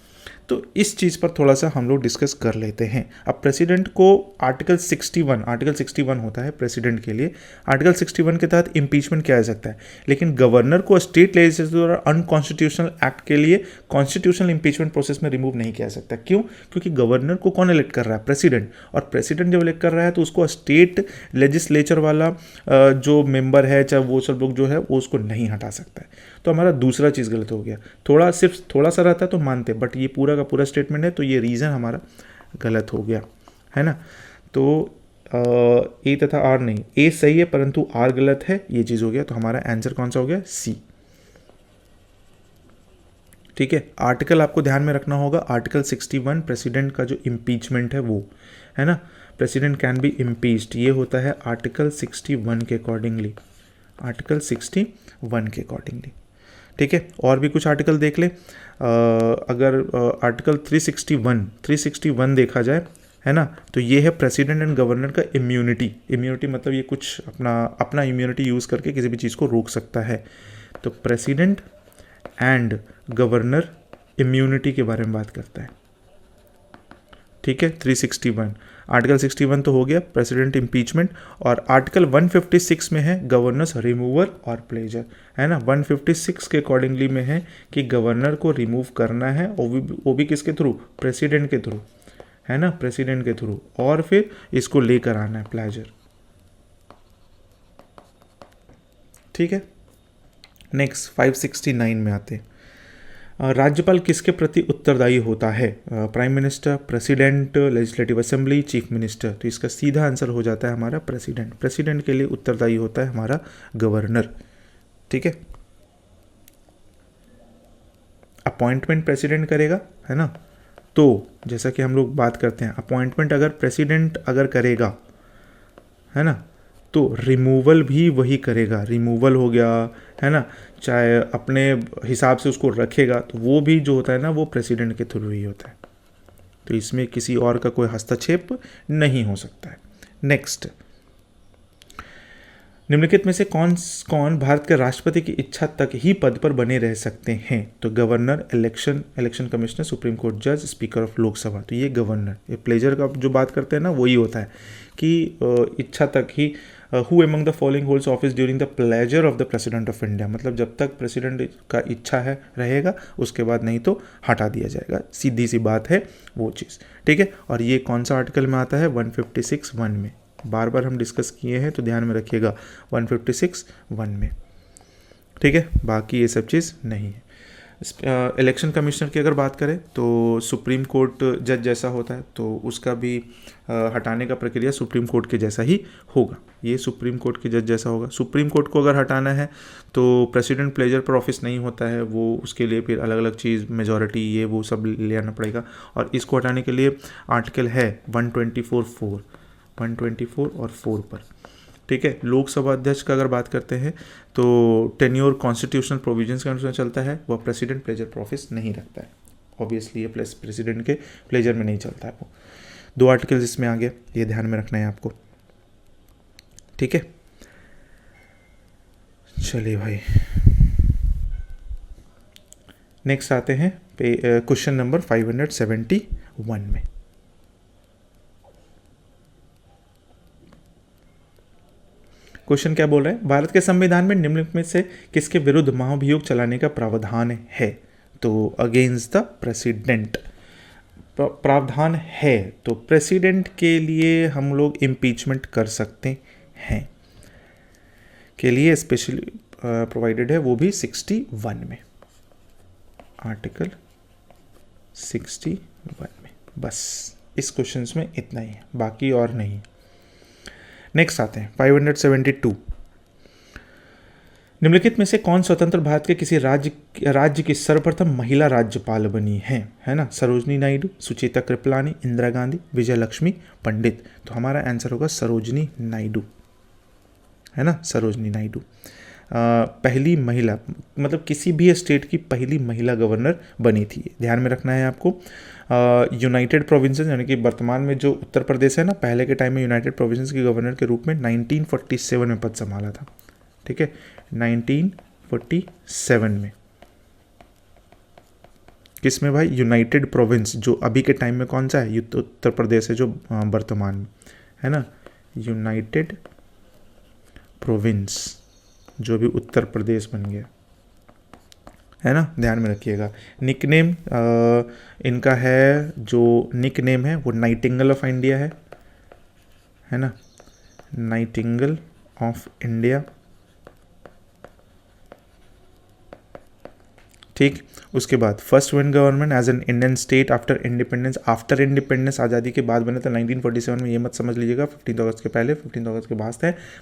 तो इस चीज़ पर थोड़ा सा हम लोग डिस्कस कर लेते हैं। अब प्रेसिडेंट को आर्टिकल 61 होता है प्रेसिडेंट के लिए। आर्टिकल 61 के तहत इम्पीचमेंट किया जा सकता है, लेकिन गवर्नर को स्टेट लेजिस्लेचर द्वारा अनकॉन्स्टिट्यूशनल एक्ट के लिए कॉन्स्टिट्यूशनल इम्पीचमेंट प्रोसेस में रिमूव नहीं किया जा सकता। क्यों? क्योंकि गवर्नर को कौन इलेक्ट कर रहा है? प्रेसिडेंट। और प्रेसिडेंट जब इलेक्ट कर रहा है तो उसको स्टेट लेजिस्लेचर वाला जो मेंबर है, चाहे वो सब लोग जो है, वो उसको नहीं हटा सकता है। तो हमारा दूसरा चीज़ गलत हो गया। सिर्फ थोड़ा सा रहता तो मानते, बट ये पूरा का पूरा स्टेटमेंट है, तो ये रीज़न हमारा गलत हो गया, है ना। तो ए तथा आर नहीं, ए सही है परंतु आर गलत है, ये चीज़ हो गया। तो हमारा आंसर कौन सा हो गया? सी। ठीक है, आर्टिकल आपको ध्यान में रखना होगा। आर्टिकल 61 प्रेसिडेंट का जो इम्पीचमेंट है वो, है ना, प्रेसिडेंट कैन बी इम्पीच्ड, ये होता है आर्टिकल 61 के अकॉर्डिंगली, आर्टिकल 61 के अकॉर्डिंगली। ठीक है, और भी कुछ आर्टिकल देख ले। अगर आर्टिकल 361 देखा जाए, है ना, तो ये है प्रेसिडेंट एंड गवर्नर का इम्यूनिटी मतलब ये कुछ अपना इम्यूनिटी यूज़ करके किसी भी चीज़ को रोक सकता है। तो प्रेसिडेंट एंड गवर्नर इम्यूनिटी के बारे में बात करता है। ठीक है, 361 आर्टिकल 61 तो हो गया प्रेसिडेंट इम्पीचमेंट, और आर्टिकल 156 में है गवर्नर्स रिमूवल और प्लेजर, है ना। 156 के अकॉर्डिंगली में है कि गवर्नर को रिमूव करना है, वो भी किसके थ्रू? प्रेसिडेंट के थ्रू, है ना, प्रेसिडेंट के थ्रू, और फिर इसको लेकर आना है प्लेजर। ठीक है, नेक्स्ट 569 में आते हैं। राज्यपाल किसके प्रति उत्तरदायी होता है? Prime minister, president, legislative assembly, chief minister. तो इसका सीधा आंसर हो जाता है हमारा प्रेसिडेंट। प्रेसिडेंट के लिए उत्तरदायी होता है हमारा गवर्नर। ठीक है, अपॉइंटमेंट प्रेसिडेंट करेगा, है ना। तो जैसा कि हम लोग बात करते हैं, अपॉइंटमेंट अगर प्रेसिडेंट अगर करेगा, है ना, तो रिमूवल भी वही करेगा। रिमूवल हो गया, है ना, चाहे अपने हिसाब से उसको रखेगा, तो वो भी जो होता है ना, वो प्रेसिडेंट के थ्रू ही होता है। तो इसमें किसी और का कोई हस्तक्षेप नहीं हो सकता है। नेक्स्ट, निम्नलिखित में से कौन कौन भारत के राष्ट्रपति की इच्छा तक ही पद पर बने रह सकते हैं? तो governor, election commissioner, supreme court जज, स्पीकर ऑफ लोकसभा। तो ये गवर्नर, ये प्लेजर का जो बात करते हैं ना वही होता है कि इच्छा तक he who among the following holds office during the pleasure of the president of India, मतलब जब तक प्रेसिडेंट का इच्छा है रहेगा, उसके बाद नहीं तो हटा दिया जाएगा, सीधी सी बात है वो चीज़। ठीक है, और ये कौन सा आर्टिकल में आता है? 156(1) में। बार बार हम डिस्कस किए हैं तो ध्यान में रखिएगा, 156(1) में। ठीक है, बाकी ये सब चीज़ नहीं है। इलेक्शन कमिश्नर की अगर बात करें तो सुप्रीम कोर्ट जज जैसा होता है, तो उसका भी हटाने का प्रक्रिया सुप्रीम कोर्ट के जैसा ही होगा। ये सुप्रीम कोर्ट के जज जैसा होगा। सुप्रीम कोर्ट को अगर हटाना है तो प्रेसिडेंट प्लेजर पर ऑफिस नहीं होता है, वो उसके लिए फिर अलग अलग चीज़, मेजॉरिटी, ये वो सब ले आना पड़ेगा। और इसको हटाने के लिए आर्टिकल है 124 और 4 पर। ठीक है, लोकसभा अध्यक्ष का अगर बात करते हैं तो टेन्योर कॉन्स्टिट्यूशनल प्रोविजंस के अनुसार चलता है, वह प्रेसिडेंट प्लेजर पर ऑफिस नहीं रखता है। ऑब्वियसली ये प्रेसिडेंट के प्लेजर में नहीं चलता है वो। 2 आर्टिकल्स इसमें आ गया, ये ध्यान में रखना है आपको। ठीक है, चलिए भाई नेक्स्ट आते हैं क्वेश्चन नंबर 571 में। क्वेश्चन क्या बोल रहा है? भारत के संविधान में निम्नलिखित में से किसके विरुद्ध महाभियोग चलाने का प्रावधान है? तो अगेंस्ट द प्रेसिडेंट प्रावधान है, तो प्रेसिडेंट के लिए हम लोग इम्पीचमेंट कर सकते हैं, के लिए स्पेशली प्रोवाइडेड है, वो भी 61 में, आर्टिकल 61 में। बस इस क्वेश्चन में इतना ही है, बाकी और नहीं। नेक्स्ट आते हैं 572। निम्नलिखित में से कौन स्वतंत्र भारत के किसी राज्य की सर्वप्रथम महिला राज्यपाल बनी है ना? सरोजनी नायडू, सुचेता कृपलानी, इंदिरा गांधी, विजय लक्ष्मी पंडित। तो हमारा आंसर होगा सरोजनी नायडू, है ना? सरोजनी नायडू पहली महिला, मतलब किसी भी स्टेट की पहली महिला गवर्नर बनी थी। ध्यान में रखना है आपको। यूनाइटेड प्रोविंसेस यानी कि वर्तमान में जो उत्तर प्रदेश है ना, पहले के टाइम में यूनाइटेड प्रोविंसेस के गवर्नर के रूप में 1947 में पद संभाला था। ठीक है, 1947 में। किस में भाई? यूनाइटेड प्रोविंस, जो अभी के टाइम में कौन सा है? उत्तर प्रदेश है, जो वर्तमान में है ना, यूनाइटेड प्रोविंस, जो भी उत्तर प्रदेश बन गया, है ना? ध्यान में रखिएगा। निकनेम इनका है, जो निकनेम है वो नाइटिंगेल ऑफ इंडिया है ना? Nightingale of India. ठीक, उसके बाद first women government as an Indian state after independence. After independence, आज़ादी के बाद बने थे 1947 में, ये मत समझ लीजिएगा 15 अगस्त के पहले, 15 अगस्त के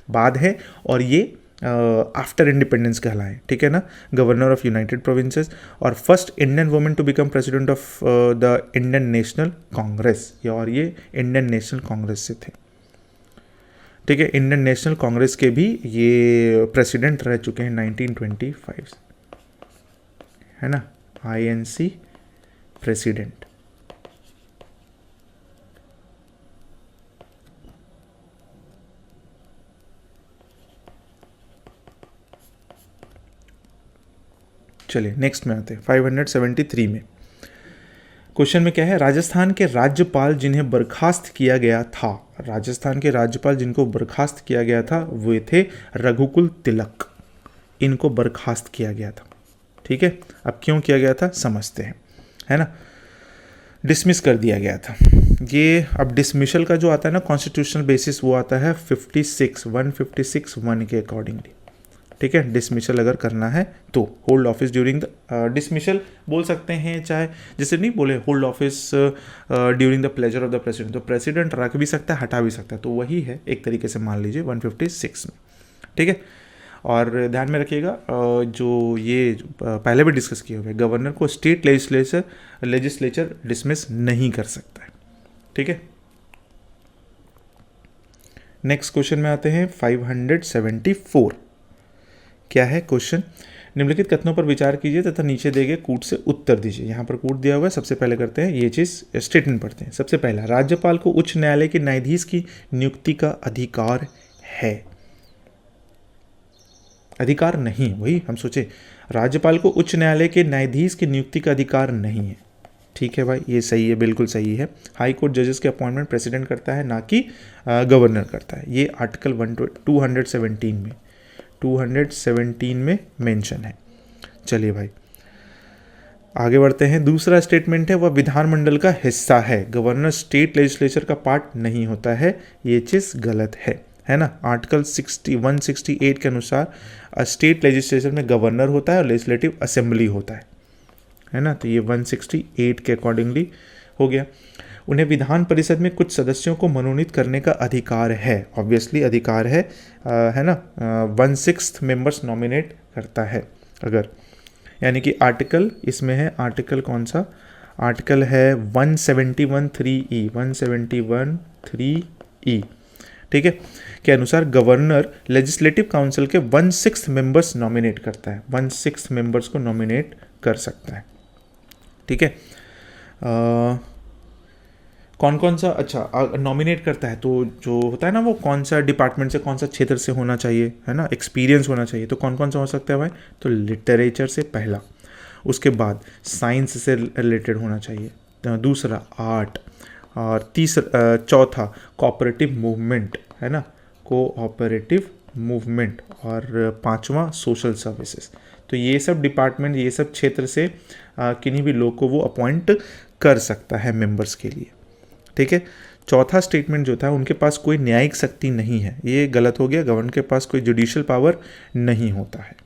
बाद है, और ये आफ्टर इंडिपेंडेंस कहलाए। ठीक है ना? गवर्नर ऑफ यूनाइटेड प्रोविंसेस और first Indian women to become president of the Indian National Congress, और ये इंडियन नेशनल कांग्रेस से थे। ठीक है, इंडियन नेशनल कांग्रेस के भी ये प्रेसिडेंट रह चुके हैं 1925, है ना? INC president. चलिए नेक्स्ट में आते हैं 573 में। क्वेश्चन में क्या है? राजस्थान के राज्यपाल जिन्हें बर्खास्त किया गया था, राजस्थान के राज्यपाल जिनको बर्खास्त किया गया था वे थे रघुकुल तिलक। इनको बर्खास्त किया गया था। ठीक है, अब क्यों किया गया था समझते हैं, है ना? डिसमिस कर दिया गया था ये। अब डिसमिशल का जो आता है ना कॉन्स्टिट्यूशनल बेसिस, वो आता है 156(1) के अकॉर्डिंगली। ठीक है, डिसमिशल अगर करना है तो होल्ड ऑफिस ड्यूरिंग द डिसमिशल बोल सकते हैं, चाहे जैसे नहीं बोले hold office during the pleasure of the president, तो प्रेसिडेंट रख भी सकता है, हटा भी सकता है, तो वही है एक तरीके से मान लीजिए 156 में। ठीक है, और ध्यान में रखिएगा जो ये पहले भी डिस्कस किए हुए, गवर्नर को स्टेट लेजिस्लेचर डिसमिस नहीं कर सकता है। ठीक है, नेक्स्ट क्वेश्चन में आते हैं 574। क्या है क्वेश्चन? निम्नलिखित कथनों पर विचार कीजिए तथा नीचे दिए गए कूट से उत्तर दीजिए। यहाँ पर कूट दिया हुआ है, सबसे पहले करते हैं ये चीज़ स्टेटमेंट पढ़ते हैं। सबसे पहला, राज्यपाल को उच्च न्यायालय के न्यायाधीश की नियुक्ति का अधिकार है। अधिकार नहीं, वही हम सोचे, राज्यपाल को उच्च न्यायालय के न्यायाधीश की नियुक्ति का अधिकार नहीं है। ठीक है भाई, ये सही है, बिल्कुल सही है। हाई कोर्ट जजेस के अपॉइंटमेंट प्रेसिडेंट करता है, ना कि गवर्नर करता है। ये आर्टिकल 217 में मेंशन है। चलिए भाई आगे बढ़ते हैं। दूसरा स्टेटमेंट है वह विधानमंडल का हिस्सा है, गवर्नर स्टेट लेजिस्लेचर का पार्ट नहीं होता है। ये चीज़ गलत है ना। आर्टिकल 168 के अनुसार स्टेट लेजिस्लेचर में गवर्नर होता है और लेजिस्लेटिव असेंबली होता है ना। तो ये 168 के अकॉर्डिंगली हो गया। उन्हें विधान परिषद में कुछ सदस्यों को मनोनीत करने का अधिकार है, ऑब्वियसली अधिकार है ना। 1/6 मेंबर्स नॉमिनेट करता है अगर, यानी कि आर्टिकल इसमें है, आर्टिकल कौन सा आर्टिकल है 171(3)(e), 171(3)(e), ठीक है, के अनुसार गवर्नर लेजिस्लेटिव काउंसिल के 1/6 मेंबर्स नॉमिनेट करता है, 1/6 मेंबर्स को नॉमिनेट कर सकता है। ठीक है, कौन कौन सा, अच्छा नॉमिनेट करता है तो जो होता है ना वो कौन सा डिपार्टमेंट से कौन सा क्षेत्र से होना चाहिए, है ना, एक्सपीरियंस होना चाहिए। तो कौन कौन सा हो सकता है भाई, तो लिटरेचर से पहला, उसके बाद साइंस से रिलेटेड होना चाहिए, दूसरा आर्ट, और तीसरा चौथा कोऑपरेटिव मूवमेंट, है ना, कोऑपरेटिव मूवमेंट, और पांचवा सोशल सर्विसेज। तो ये सब डिपार्टमेंट, ये सब क्षेत्र से किन्हीं भी लोग को वो अपॉइंट कर सकता है मेंबर्स के लिए। ठीक है, चौथा स्टेटमेंट जो था उनके पास कोई न्यायिक शक्ति नहीं है, ये गलत हो गया, गवर्नर के पास कोई जुडिशियल पावर नहीं होता है।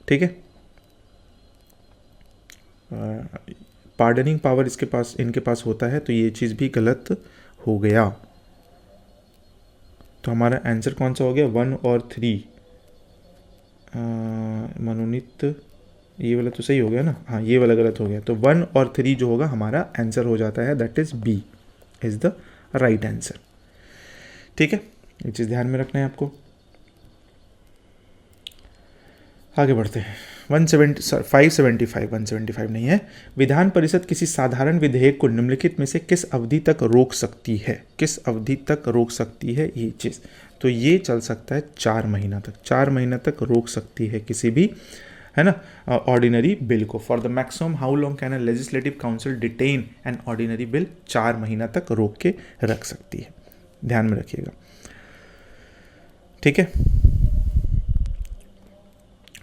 ठीक है, पार्डनिंग पावर इनके पास होता है, तो ये चीज़ भी गलत हो गया। तो हमारा आंसर कौन सा हो गया, 1 और 3 मनोनीत, ये वाला तो सही हो गया ना, हाँ ये वाला गलत हो गया। तो 1 और 3 जो होगा हमारा आंसर हो जाता है, that is B is the right answer. ठीक है, ये चीज़ ध्यान में रखना है आपको। आगे बढ़ते हैं। 175 नहीं है। विधान परिषद किसी साधारण विधेयक को निम्नलिखित में से किस अवधि तक रोक सकती है, किस अवधि तक रोक सकती है ये चीज़, तो ये चल सकता है 4 महीना तक, 4 महीना तक रोक सकती है किसी भी, है ना, ऑर्डिनरी बिल को। For the maximum how long can a legislative council detain an ordinary bill, 4 महीना तक रोक के रख सकती है, ध्यान में रखिएगा। ठीक है,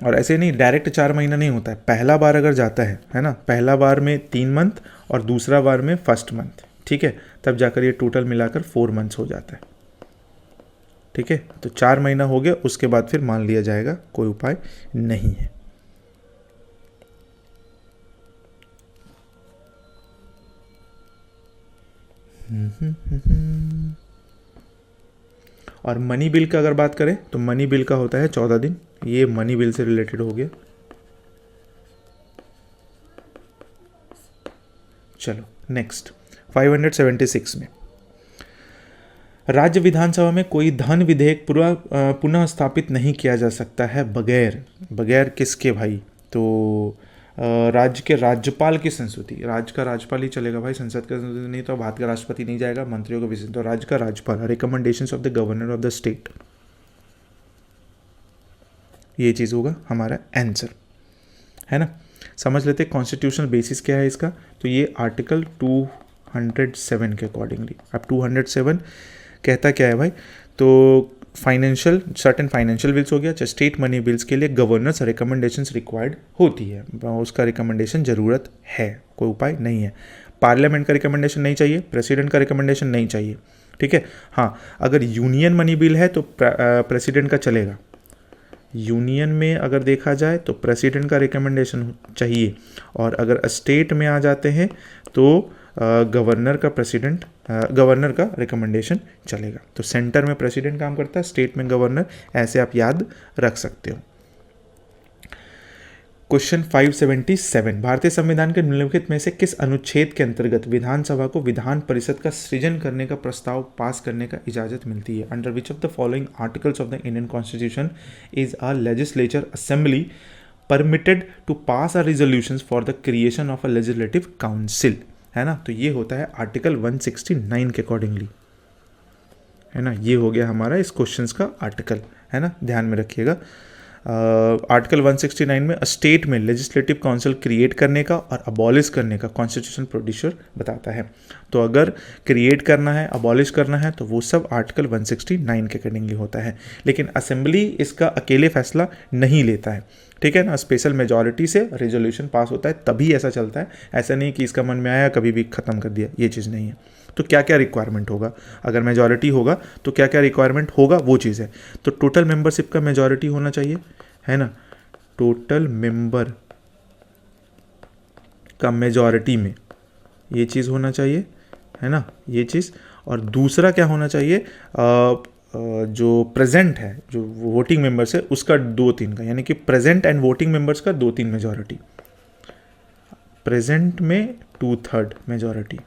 और ऐसे नहीं डायरेक्ट 4 महीना नहीं होता है, पहला बार अगर जाता है ना, पहला बार में 3 मंथ और दूसरा बार में फर्स्ट मंथ, ठीक है, तब जाकर ये टोटल मिलाकर 4 मंथ्स हो जाता है। ठीक है, तो 4 महीना हो गया, उसके बाद फिर मान लिया जाएगा कोई उपाय नहीं है। और मनी बिल का अगर बात करें तो मनी बिल का होता है 14 दिन, ये मनी बिल से रिलेटेड हो गया। चलो नेक्स्ट 576 में, राज्य विधानसभा में कोई धन विधेयक पुनः स्थापित नहीं किया जा सकता है बगैर किसके भाई, तो राज्य के राज्यपाल की संस्तुति, राज्य का राज्यपाल ही चलेगा भाई, संसद का संस्तुति नहीं तो भारत का राष्ट्रपति नहीं जाएगा, मंत्रियों का विषय, तो राज्य का राज्यपाल, recommendations of the governor of the state, ये चीज़ होगा हमारा आंसर, है ना। समझ लेते कॉन्स्टिट्यूशनल बेसिस क्या है इसका, तो ये आर्टिकल 207 के अकॉर्डिंगली। अब 207 कहता क्या है भाई, तो सर्टेन फाइनेंशियल बिल्स हो गया, चाहे स्टेट मनी बिल्स के लिए गवर्नर्स रिकमेंडेशंस रिक्वायर्ड होती है, उसका रिकमेंडेशन ज़रूरत है, कोई उपाय नहीं है। पार्लियामेंट का रिकमेंडेशन नहीं चाहिए, प्रेसिडेंट का रिकमेंडेशन नहीं चाहिए। ठीक है, हाँ अगर यूनियन मनी बिल है तो प्रेसिडेंट का चलेगा, यूनियन में अगर देखा जाए तो प्रेसिडेंट का रिकमेंडेशन चाहिए, और अगर स्टेट में आ जाते हैं तो गवर्नर का रिकमेंडेशन चलेगा। तो सेंटर में प्रेसिडेंट काम करता है, स्टेट में गवर्नर, ऐसे आप याद रख सकते हो। क्वेश्चन 577, भारतीय संविधान के निम्नलिखित में से किस अनुच्छेद के अंतर्गत विधानसभा को विधान परिषद का सृजन करने का प्रस्ताव पास करने का इजाजत मिलती है। Under which of the following articles of the Indian constitution is a legislature assembly permitted to pass a resolutions for the creation of a legislative council, है ना। तो ये होता है आर्टिकल 169 के अकॉर्डिंगली, है ना, ये हो गया हमारा इस क्वेश्चन का आर्टिकल, है ना, ध्यान में रखिएगा। आर्टिकल 169 में स्टेट में लेजिस्लेटिव काउंसिल क्रिएट करने का और अबॉलिश करने का कॉन्स्टिट्यूशन प्रोड्यूसर बताता है। तो अगर क्रिएट करना है, अबॉलिश करना है, तो वो सब आर्टिकल 169 के अकॉर्डिंगली होता है। लेकिन असेंबली इसका अकेले फैसला नहीं लेता है, ठीक है ना। स्पेशल मेजॉरिटी से रेजोल्यूशन पास होता है तभी ऐसा चलता है। ऐसा नहीं कि इसका मन में आया कभी भी ख़त्म कर दिया, ये चीज़ नहीं है। तो क्या क्या रिक्वायरमेंट होगा, अगर मेजॉरिटी होगा तो क्या क्या रिक्वायरमेंट होगा, वो चीज़ है। तो टोटल मेंबरशिप का मेजॉरिटी होना चाहिए, है ना। टोटल मेंबर का मेजॉरिटी में ये चीज़ होना चाहिए, है ना, ये चीज़। और दूसरा क्या होना चाहिए, जो प्रेजेंट है, जो वोटिंग मेंबर्स है, उसका 2/3 का, यानी कि प्रेजेंट एंड वोटिंग मेंबर्स का 2/3 मेजॉरिटी। प्रेजेंट में 2/3 मेजॉरिटी,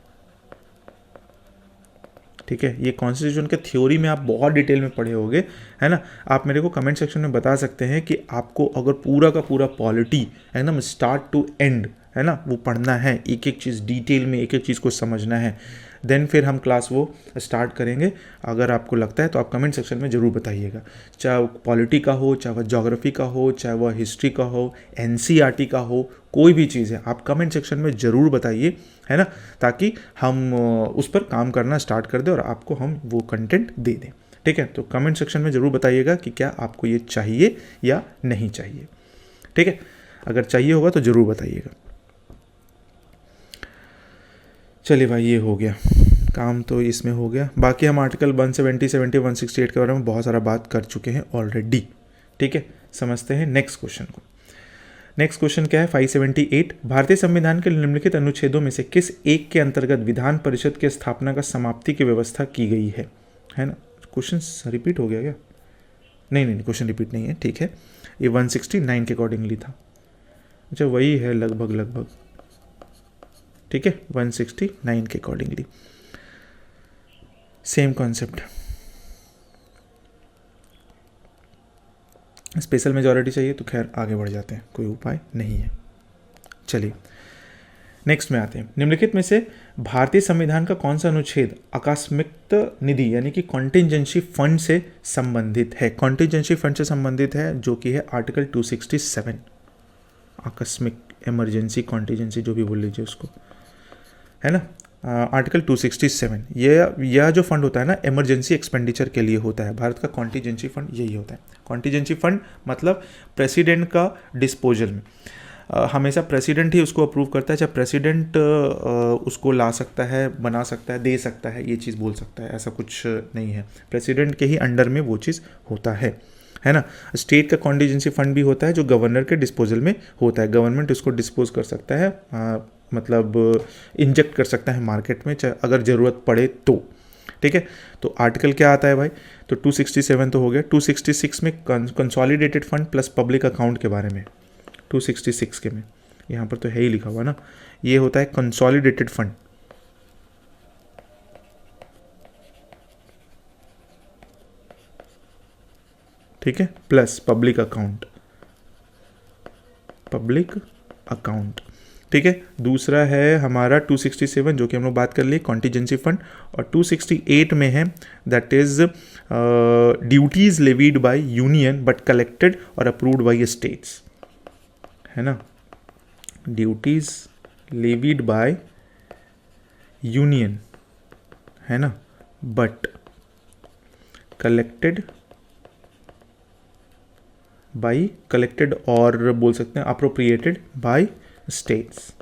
ठीक है। ये कॉन्स्टिट्यूशन के थ्योरी में आप बहुत डिटेल में पढ़े होंगे, है ना। आप मेरे को कमेंट सेक्शन में बता सकते हैं कि आपको अगर पूरा का पूरा पॉलिटी एकदम स्टार्ट टू एंड, है ना, वो पढ़ना है, एक एक चीज़ डिटेल में एक एक चीज़ को समझना है, देन फिर हम क्लास वो स्टार्ट करेंगे। अगर आपको लगता है तो आप कमेंट सेक्शन में ज़रूर बताइएगा, चाहे वो पॉलिटी का हो, चाहे वह ज्योग्राफी का हो, चाहे वह हिस्ट्री का हो, एनसीईआरटी का हो, कोई भी चीज़ है आप कमेंट सेक्शन में ज़रूर बताइए, है ना, ताकि हम उस पर काम करना स्टार्ट कर दें और आपको हम वो कंटेंट दे दें, ठीक है। तो कमेंट सेक्शन में ज़रूर बताइएगा कि क्या आपको ये चाहिए या नहीं चाहिए, ठीक है। अगर चाहिए होगा तो ज़रूर बताइएगा। चलिए भाई, ये हो गया काम, तो इसमें हो गया। बाकी हम आर्टिकल 170, 70, 168 के बारे में बहुत सारा बात कर चुके हैं ऑलरेडी, ठीक है। समझते हैं नेक्स्ट क्वेश्चन को। नेक्स्ट क्वेश्चन क्या है, 578। भारतीय संविधान के निम्नलिखित अनुच्छेदों में से किस एक के अंतर्गत विधान परिषद की स्थापना का समाप्ति की व्यवस्था की गई है ना। क्वेश्चन रिपीट हो गया क्या? नहीं, क्वेश्चन रिपीट नहीं है, ठीक है। ये 169 के अकॉर्डिंगली था। अच्छा, वही है लगभग, ठीक है, 169 के accordingly same concept. Special majority चाहिए तो खैर आगे बढ़ जाते हैं, कोई उपाय नहीं है। चलिए नेक्स्ट में आते हैं। निम्नलिखित में से भारतीय संविधान का कौन सा अनुच्छेद आकस्मिक निधि यानी कि कॉन्टिजेंसी फंड से संबंधित है? कॉन्टिजेंसी फंड से संबंधित है, जो कि है आर्टिकल 267। आकस्मिक, इमरजेंसी, कॉन्टिजेंसी, जो भी बोल लीजिए उसको, है ना। आर्टिकल 267, यह जो फंड होता है ना, इमरजेंसी एक्सपेंडिचर के लिए होता है। भारत का कॉन्टिजेंसी फंड यही होता है। कॉन्टिजेंसी फंड मतलब प्रेसिडेंट का डिस्पोजल में हमेशा प्रेसिडेंट ही उसको अप्रूव करता है, चाहे प्रेसिडेंट उसको ला सकता है, बना सकता है, दे सकता है, ये चीज़ बोल सकता है, ऐसा कुछ नहीं है। प्रेसिडेंट के ही अंडर में वो चीज़ होता है ना। स्टेट का कॉन्टिजेंसी फंड भी होता है जो गवर्नर के डिस्पोजल में होता है। गवर्नमेंट उसको डिस्पोज कर सकता है, मतलब इंजेक्ट कर सकता है मार्केट में, चाहे अगर ज़रूरत पड़े तो, ठीक है। तो आर्टिकल क्या आता है भाई, तो 267 तो हो गया। 266 में consolidated fund plus public account के बारे में, 266 के में यहाँ पर तो है ही लिखा हुआ ना, ये होता है कंसोलिडेटेड फंड, ठीक है, प्लस पब्लिक अकाउंट, ठीक है। दूसरा है हमारा 267 जो कि हम लोग बात कर लिए कॉन्टिजेंसी फंड, और 268 में है that is duties levied by union but collected और अप्रूव्ड बाय स्टेट्स, है ना। ड्यूटीज लेवीड बाय यूनियन, है ना, बट कलेक्टेड और बोल सकते हैं अप्रोप्रिएटेड बाय स्टेट्स,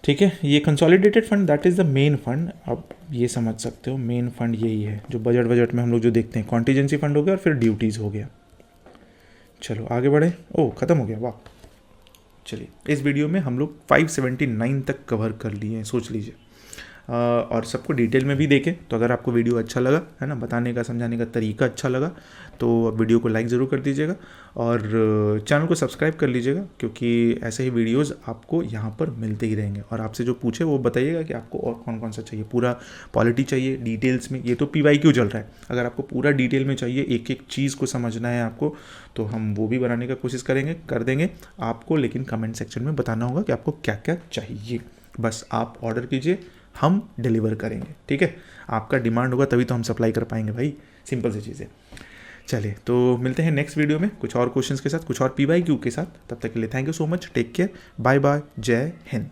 ठीक है। ये consolidated fund that is the main fund. अब ये समझ सकते हो मेन फंड यही है जो बजट में हम लोग जो देखते हैं। कॉन्टिजेंसी फंड हो गया और फिर ड्यूटीज़ हो गया। चलो आगे बढ़े। ओह, ख़त्म हो गया, वाह। चलिए, इस वीडियो में हम लोग 579 तक कवर कर लिए हैं, सोच लीजिए, और सबको डिटेल में भी देखें। तो अगर आपको वीडियो अच्छा लगा, है ना, बताने का समझाने का तरीका अच्छा लगा, तो वीडियो को लाइक ज़रूर कर दीजिएगा और चैनल को सब्सक्राइब कर लीजिएगा, क्योंकि ऐसे ही वीडियोस आपको यहाँ पर मिलते ही रहेंगे। और आपसे जो पूछे वो बताइएगा कि आपको और कौन कौन सा चाहिए। पूरा पॉलिटी चाहिए डिटेल्स में, ये तो PYQ चल रहा है। अगर आपको पूरा डिटेल में चाहिए, एक एक चीज़ को समझना है आपको, तो हम वो भी बनाने का कोशिश कर देंगे आपको। लेकिन कमेंट सेक्शन में बताना होगा कि आपको क्या क्या चाहिए। बस आप ऑर्डर कीजिए, हम डिलीवर करेंगे, ठीक है। आपका डिमांड होगा तभी तो हम सप्लाई कर पाएंगे भाई, सिंपल सी चीज़ है। चलिए तो मिलते हैं नेक्स्ट वीडियो में कुछ और क्वेश्चंस के साथ, कुछ और PYQ के साथ। तब तक के लिए thank you so much, take care, bye bye, जय हिंद।